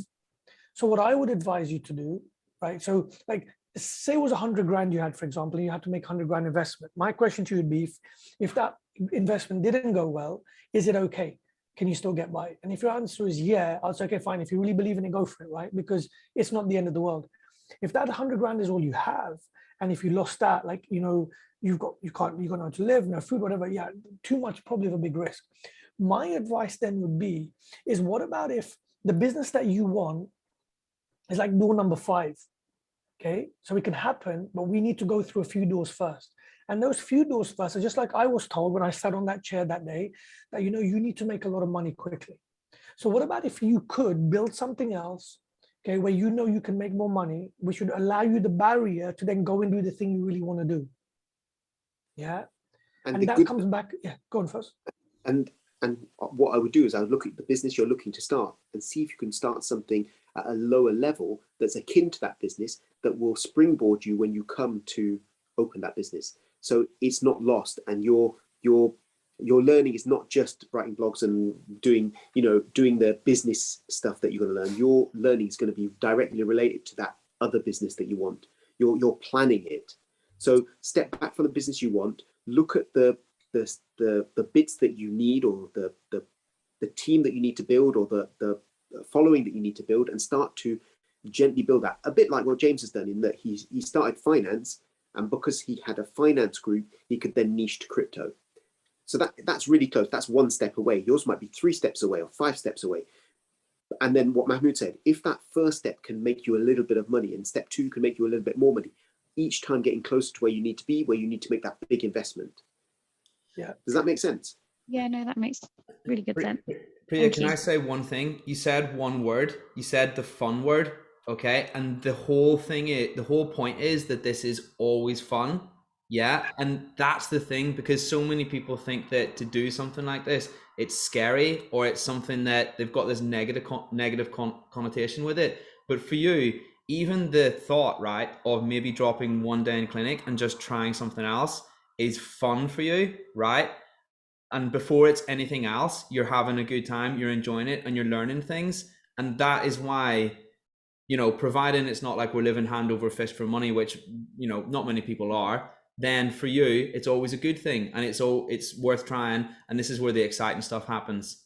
S2: So what I would advise you to do, right? So like, say it was 100 grand you had, for example, and you had to make 100 grand investment. My question to you would be, if that investment didn't go well, is it okay? Can you still get by? And if your answer is yeah, I'll say, okay, fine. If you really believe in it, go for it, right? Because it's not the end of the world. If that 100 grand is all you have, and if you lost that, like, you know, you got nowhere to live, no food, whatever, yeah, too much, probably of a big risk. My advice then would be, is what about if the business that you want is like door number 5? Okay, so it can happen, but we need to go through a few doors first. And those few doors first are just like I was told when I sat on that chair that day, that, you know, you need to make a lot of money quickly. So what about if you could build something else, okay, where you know you can make more money, which should allow you the barrier to then go and do the thing you really want to do. Yeah. And that comes back, yeah, go on first.
S3: And what I would do is I would look at the business you're looking to start and see if you can start something at a lower level that's akin to that business that will springboard you when you come to open that business. So it's not lost, and your learning is not just writing blogs and doing the business stuff that you're going to learn. Your learning is going to be directly related to that other business that you want. You're planning it. So step back from the business you want, look at the bits that you need, or the team that you need to build, or the following that you need to build, and start to gently build that. A bit like what James has done, in that he started finance, and because he had a finance group, he could then niche to crypto. So that's really close. That's one step away. Yours might be 3 steps away or 5 steps away. And then what Mahmood said, if that first step can make you a little bit of money, and step 2 can make you a little bit more money, each time getting closer to where you need to be, where you need to make that big investment.
S2: Yeah.
S3: Does that make sense?
S4: Yeah, no, that makes really good sense.
S1: Priya, can I say one thing? You said one word. You said the fun word, okay? And the whole point is that this is always fun. Yeah. And that's the thing, because so many people think that to do something like this, it's scary, or it's something that they've got this negative connotation with it. But for you, even the thought, right, of maybe dropping one day in clinic and just trying something else is fun for you, right? And before it's anything else, you're having a good time, you're enjoying it, and you're learning things. And that is why, providing it's not like we're living hand over fist for money, which, not many people are, then for you, it's always a good thing, and it's worth trying. And this is where the exciting stuff happens.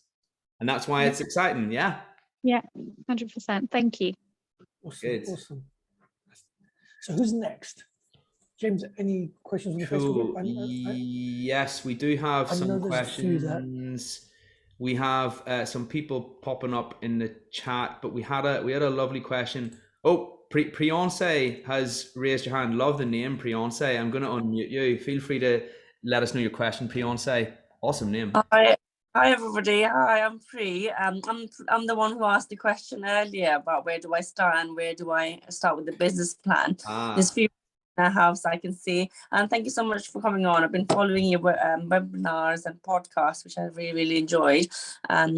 S1: And that's why it's exciting. Yeah.
S4: Yeah, 100%. Thank you.
S2: Awesome.
S1: Good.
S2: Awesome. So who's next? James, any questions on the Facebook group?
S1: Yes, we do have some questions. We have some people popping up in the chat, but we had a lovely question. Oh, Priyonce has raised your hand. Love the name, Priyonce. I'm going to unmute you. Feel free to let us know your question, Priyonce. Awesome name.
S5: Hi everybody. Hi, I'm Pri. I'm the one who asked the question earlier about where do I start and where do I start with the business plan. There's few in our house I can see. And thank you so much for coming on. I've been following your webinars and podcasts, which I really, really enjoyed,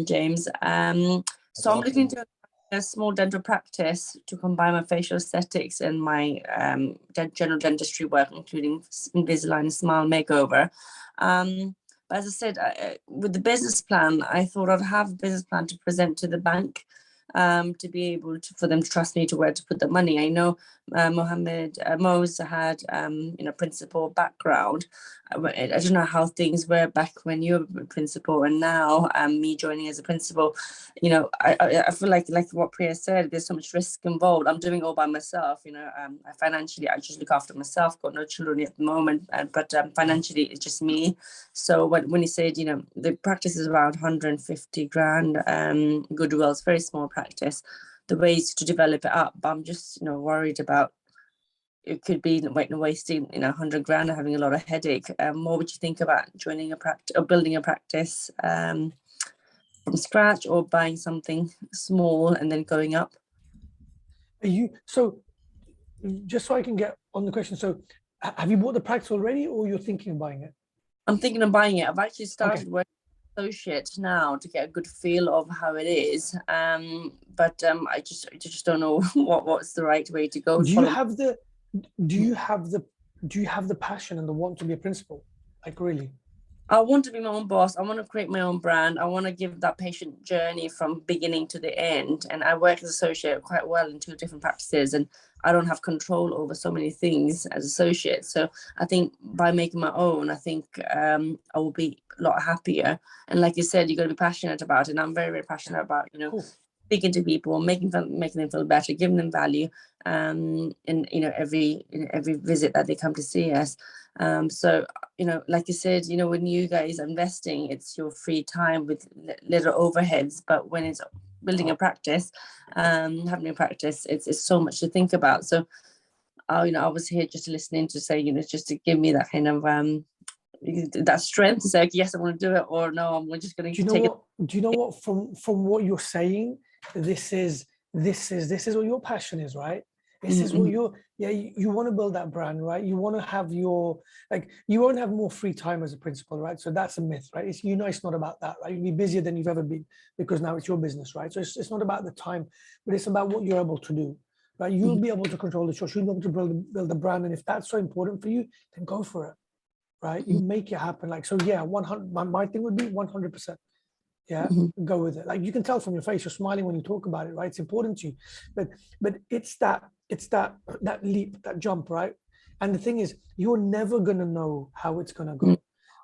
S5: James. So I'm looking to a small dental practice to combine my facial aesthetics and my general dentistry work, including Invisalign and Smile Makeover. But as I said, with the business plan, I thought I'd have a business plan to present to the bank, to be able for them to trust me to where to put the money. I know Mo's had principal background. I don't know how things were back when you were a principal, and now me joining as a principal. I feel like what Priya said, there's so much risk involved. I'm doing all by myself. Financially, I just look after myself. Got no children at the moment, but financially, it's just me. So when you said, the practice is around 150 grand, goodwill, it's very small practice. The ways to develop it up, but I'm just worried about it could be wasting 100 grand and having a lot of headache. What would you think about joining a practice or building a practice from scratch, or buying something small and then going up?
S2: So just so I can get on the question, so have you bought the practice already, or you're thinking of buying it?
S5: I'm thinking of buying it. I've actually started working associate now to get a good feel of how it is, but I just don't know what's the right way to go.
S2: Do you have the passion and the want to be a principal? Like, really?
S5: I want to be my own boss. I want to create my own brand. I want to give that patient journey from beginning to the end. And I work as associate quite well in 2 different practices, and I don't have control over so many things as associate. So I think by making my own, I think I will be a lot happier. And like you said, you got to be passionate about it. And I'm very, very passionate about, speaking to people, making them feel better, giving them value, in every visit that they come to see us. So like you said, when you guys are investing, it's your free time with little overheads. But when it's building a practice, having a practice, it's so much to think about. So I was here just listening to say, just to give me that kind of that strength to say, like, yes, I want to do it, or no, I'm just going to take it.
S2: Do you know what? From what you're saying, this is this is what your passion is, right? This is what you want to build that brand, right? You want to have your, like, you won't have more free time as a principal, right? So that's a myth, right? It's, it's not about that, right? You'll be busier than you've ever been because now it's your business, right? So it's not about the time, but it's about what you're able to do, right? You'll be able to control the choice. You'll be able to build the brand. And if that's so important for you, then go for it, right? You make it happen. Like, so yeah, 100, my thing would be 100%. Yeah, go with it. Like, you can tell from your face, you're smiling when you talk about it, right? It's important to you, but it's that leap, that jump, right? And the thing is, you're never gonna know how it's gonna go,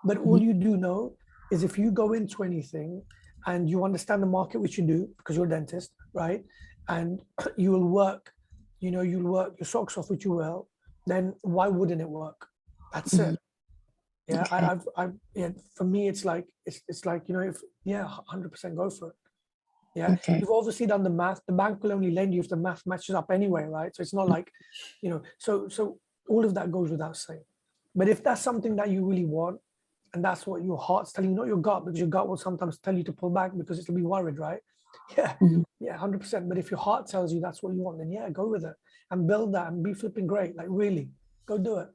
S2: but all you do know is if you go into anything and you understand the market, which you do because you're a dentist, right? And you will work, you'll work your socks off, which you will. Then why wouldn't it work? That's it. Yeah,
S5: Okay.
S2: yeah, for me, it's like, it's like, if, yeah, 100% go for it. Yeah,
S5: Okay.
S2: you've obviously done the math. The bank will only lend you if the math matches up anyway, right? So it's not like, so all of that goes without saying. But if that's something that you really want, and that's what your heart's telling you, not your gut, because your gut will sometimes tell you to pull back because it'll be worried, right? Yeah, yeah, 100%. But if your heart tells you that's what you want, then yeah, go with it and build that and be flipping great. Like, really, go do it.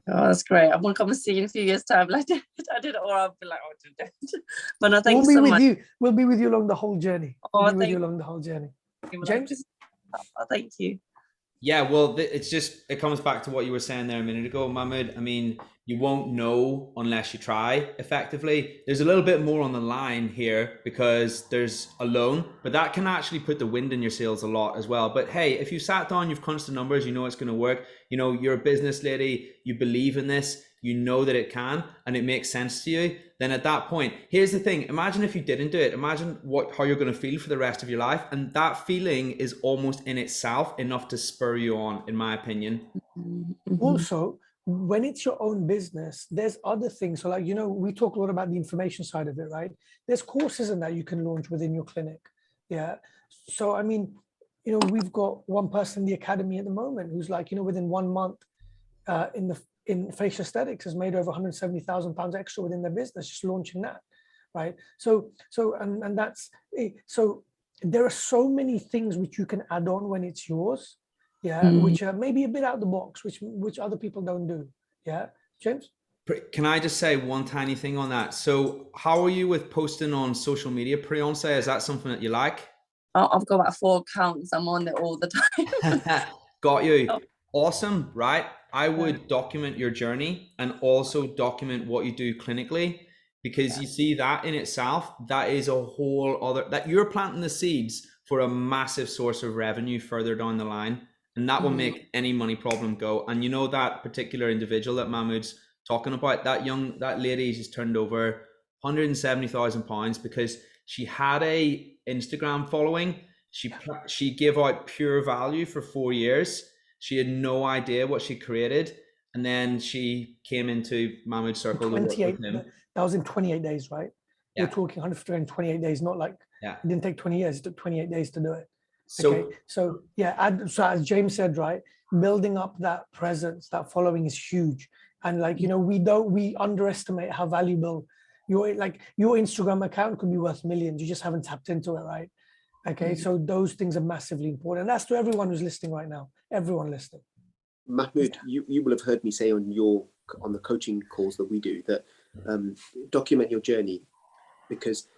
S5: Oh, that's great. I want to come and see you in a few years' time. Like, I did it, or I'll be like, oh, I did it. But no, thank
S2: We'll
S5: you
S2: be
S5: so
S2: with
S5: much.
S2: you. We'll be with you along the whole journey. We'll
S5: Oh,
S2: be with
S5: thank
S2: you along the whole journey.
S5: you.
S2: James?
S5: Oh, thank you.
S1: Yeah, well, it comes back to what you were saying there a minute ago, Mahmood. I mean, you won't know unless you try, effectively. There's a little bit more on the line here because there's a loan, but that can actually put the wind in your sails a lot as well. But hey, if you sat down, you've crunched the numbers, you know it's going to work. You're a business lady, you believe in this, you know that it can, and it makes sense to you. Then at that point, here's the thing. Imagine if you didn't do it. Imagine how you're going to feel for the rest of your life. And that feeling is almost in itself enough to spur you on, in my opinion.
S2: Also, when it's your own business, there's other things. So, like, we talk a lot about the information side of it, right? There's courses in that you can launch within your clinic. Yeah. So, I mean, we've got one person in the academy at the moment who's like, within 1 month in facial aesthetics has made over £170,000 extra within their business, just launching that. Right. So that's, so there are so many things which you can add on when it's yours. Yeah, which are maybe a bit out of the box, which other people don't do. Yeah, James?
S1: Can I just say one tiny thing on that? So how are you with posting on social media pre-once? Is that something that you like?
S5: I've got about 4 accounts. I'm on it all the time.
S1: Got you. Awesome, right? I would document your journey and also document what you do clinically, because you see that in itself, that is a whole other, that you're planting the seeds for a massive source of revenue further down the line. And that will make any money problem go. And that particular individual that Mahmood's talking about, that lady just turned over £170,000 because she had a Instagram following. She gave out pure value for 4 years. She had no idea what she created. And then she came into Mahmood's circle to work with him.
S2: That was in 28 days, right?
S1: Yeah.
S2: You're talking 100 in 28 days, not like it didn't take 20 years. It took 28 days to do it. Okay. So yeah, so as James said, right, building up that presence, that following is huge. And like, we underestimate how valuable your Instagram account could be worth millions. You just haven't tapped into it, right? Okay. So those things are massively important. And that's to everyone who's listening right now, everyone listening.
S3: Mahmood, you will have heard me say on the coaching calls that we do that document your journey, because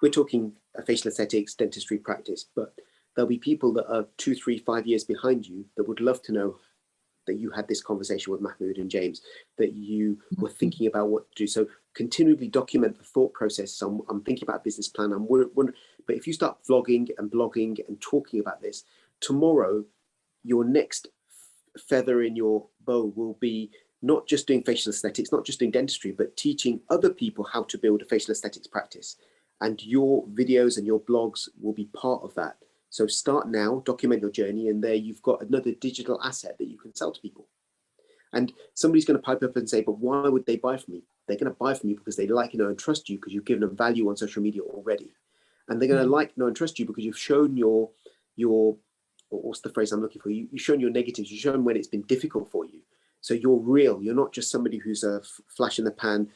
S3: we're talking facial aesthetics, dentistry practice, but there'll be people that are 2, 3, 5 years behind you that would love to know that you had this conversation with Mahmood and James, that you were thinking about what to do. So continually document the thought process. I'm thinking about a business plan. But if you start vlogging and blogging and talking about this, tomorrow, your next feather in your bow will be not just doing facial aesthetics, not just doing dentistry, but teaching other people how to build a facial aesthetics practice. And your videos and your blogs will be part of that. So start now, document your journey, and there you've got another digital asset that you can sell to people. And somebody's going to pipe up and say, but why would they buy from me? They're going to buy from you because they like, and trust you because you've given them value on social media already. And they're going to like, and trust you because you've shown your what's the phrase I'm looking for? You've shown your negatives. You've shown when it's been difficult for you. So you're real. You're not just somebody who's a flash in the pan,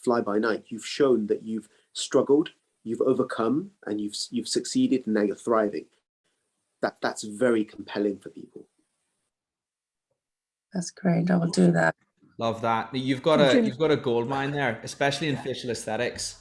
S3: fly by night. You've shown that you've struggled, you've overcome, and you've succeeded, and now you're thriving. That's very compelling for people.
S5: That's great. I will do that.
S1: Love that. You've got a gold mine there, especially in facial aesthetics.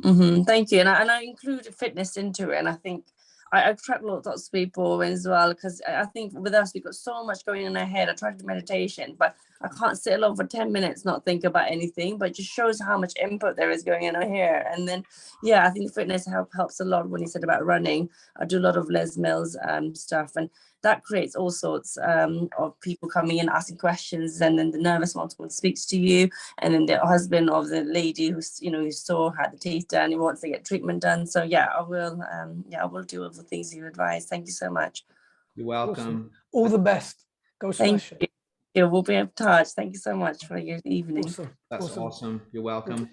S5: Thank you. And I include fitness into it. And I think I attract lots of people as well, because I think with us, we've got so much going in our head. I try to do meditation, but I can't sit alone for 10 minutes, not think about anything, but it just shows how much input there is going in here. And then, yeah, I think fitness helps a lot. When you said about running, I do a lot of Les Mills stuff, and that creates all sorts of people coming in asking questions, and then the nervous one speaks to you, and then the husband of the lady who had the teeth done, he wants to get treatment done. So yeah, I will do all the things you advise. Thank you so much.
S1: You're welcome.
S2: Awesome. All the best. Go smash it.
S5: Yeah, we'll be in touch. Thank you so much for your evening.
S2: Awesome.
S1: That's awesome. You're welcome.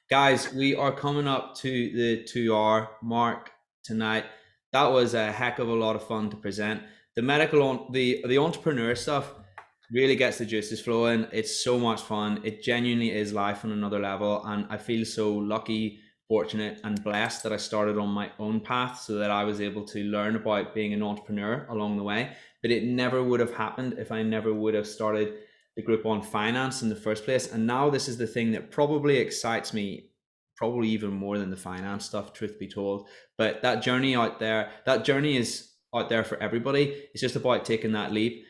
S1: Guys, we are coming up to the 2-hour mark tonight. That was a heck of a lot of fun to present. The entrepreneur stuff really gets the juices flowing. It's so much fun. It genuinely is life on another level. And I feel so lucky, fortunate, and blessed that I started on my own path so that I was able to learn about being an entrepreneur along the way. But it never would have happened if I never would have started the group on finance in the first place. And now this is the thing that probably excites me, probably even more than the finance stuff, truth be told. But that journey is out there for everybody. It's just about taking that leap.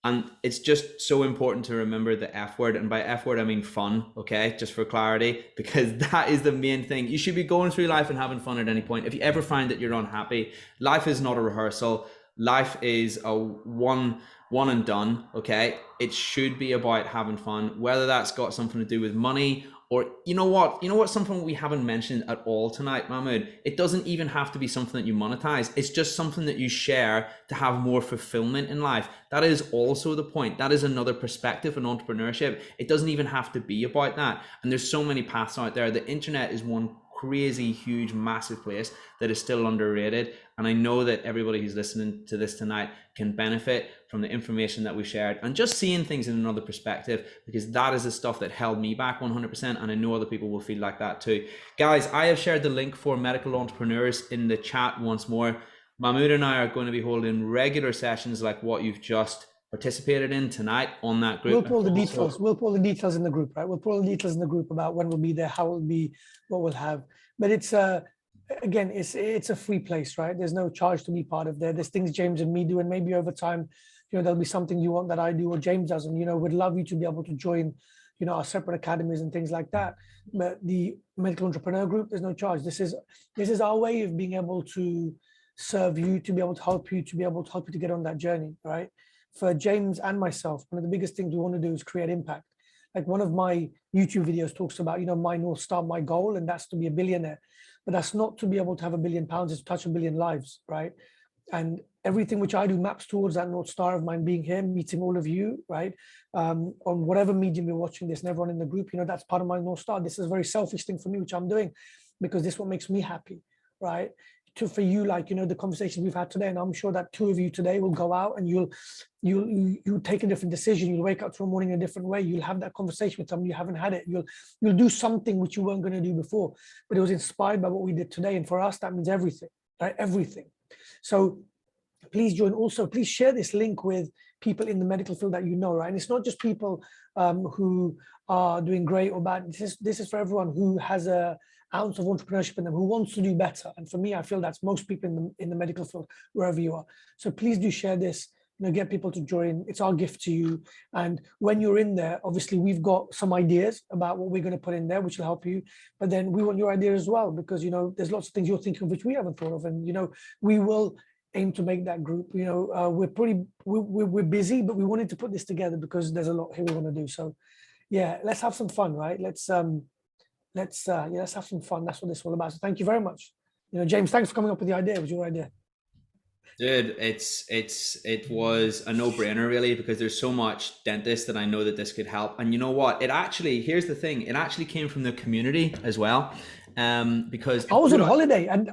S1: And it's just so important to remember the F word. And by F word, I mean fun, okay? Just for clarity, because that is the main thing. You should be going through life and having fun at any point. If you ever find that you're unhappy, life is not a rehearsal. Life is a one and done, okay? It should be about having fun, whether that's got something to do with money or you know what, something we haven't mentioned at all tonight, Mahmood. It doesn't even have to be something that you monetize. It's just something that you share to have more fulfillment in life. That is also the point. That is another perspective in entrepreneurship. It doesn't even have to be about that. And there's so many paths out there. The internet is one crazy, huge, massive place that is still underrated. And I know that everybody who's listening to this tonight can benefit from the information that we shared and just seeing things in another perspective, because that is the stuff that held me back 100%. And I know other people will feel like that too. Guys, I have shared the link for medical entrepreneurs in the chat once more. Mahmood and I are going to be holding regular sessions like what you've just participated in tonight on that group.
S2: We'll put all the details. We'll put all the details in the group, right? We'll put all the details in the group about when we'll be there, how it'll be, what we'll have. But it's again, it's a free place, right? There's no charge to be part of there. There's things James and me do, and maybe over time, there'll be something you want that I do or James does, and we'd love you to be able to join, our separate academies and things like that. But the medical entrepreneur group, there's no charge. This is our way of being able to serve you, to be able to help you, to get on that journey, right? For James and myself, one of the biggest things we want to do is create impact. Like one of my YouTube videos talks about, my North Star, my goal, and that's to be a billionaire. But that's not to be able to have £1 billion, it's to touch 1 billion lives, right? And everything which I do maps towards that North Star of mine, being here, meeting all of you, right? On whatever medium you're watching this and everyone in the group, that's part of my North Star. This is a very selfish thing for me, which I'm doing because this is what makes me happy, right? For you, like, the conversations we've had today, and I'm sure that 2 of you today will go out and you'll take a different decision. You'll wake up tomorrow morning in a different way. You'll have that conversation with somebody you haven't had it. You'll do something which you weren't going to do before, but it was inspired by what we did today. And for us, that means everything, right? Everything. So please join. Also, please share this link with people in the medical field that right? And it's not just people who are doing great or bad. This is for everyone who has a ounce of entrepreneurship in them, who wants to do better. And for me, I feel that's most people in the medical field, wherever you are. So please do share this, get people to join. It's our gift to you. And when you're in there, obviously we've got some ideas about what we're going to put in there, which will help you. But then we want your ideas as well, because, there's lots of things you're thinking of which we haven't thought of. And, we will aim to make that group. We're busy, but we wanted to put this together because there's a lot here we want to do. So yeah, let's have some fun, right? Let's have some fun. That's what this is all about. So thank you very much. James, thanks for coming up with the idea. It was your idea.
S1: Dude, it was a no-brainer really, because there's so much dentists that I know that this could help. And you know what? Here's the thing. It actually came from the community as well. Because
S2: I was on holiday and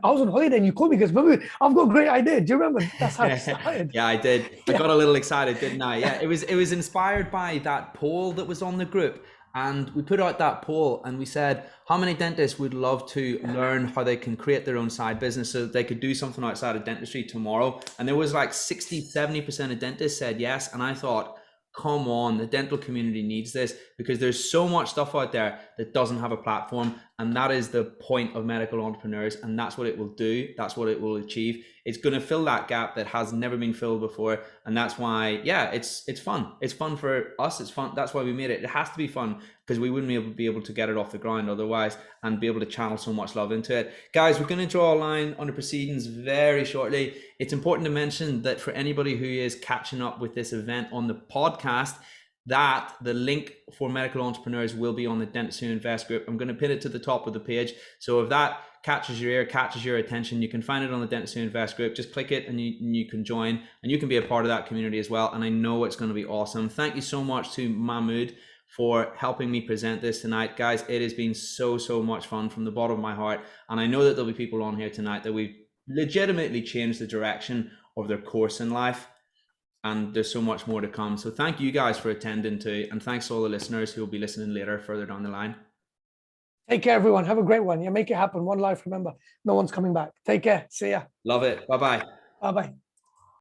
S2: you called me because remember, I've got a great idea. Do you remember? That's how it started.
S1: Yeah, I did. I got a little excited, didn't I? Yeah, it was inspired by that poll that was on the group. And we put out that poll and we said, how many dentists would love to learn how they can create their own side business so that they could do something outside of dentistry tomorrow? And there was like 60-70% of dentists said yes. And I thought, come on, the dental community needs this, because there's so much stuff out there that doesn't have a platform. And that is the point of medical entrepreneurs. And that's what it will do. That's what it will achieve. It's going to fill that gap that has never been filled before. And that's why, yeah, it's fun. It's fun for us. It's fun. That's why we made it. It has to be fun, because we wouldn't be able to get it off the ground otherwise, and be able to channel so much love into it. Guys, we're going to draw a line on the proceedings very shortly. It's important to mention that for anybody who is catching up with this event on the podcast, that the link for medical entrepreneurs will be on the Dentists Who Invest group. I'm going to pin it to the top of the page. So if that catches your ear, catches your attention, you can find it on the Dentists Who Invest group. Just click it and you can join, and you can be a part of that community as well. And I know it's going to be awesome. Thank you so much to Mahmood for helping me present this tonight. Guys, it has been so much fun from the bottom of my heart. And I know that there'll be people on here tonight that we've legitimately changed the direction of their course in life. And there's so much more to come. So thank you guys for attending too. And thanks to all the listeners who will be listening later further down the line.
S2: Take care, everyone. Have a great one. Yeah, make it happen. One life, remember. No one's coming back. Take care. See ya.
S1: Love it. Bye-bye.
S2: Bye-bye.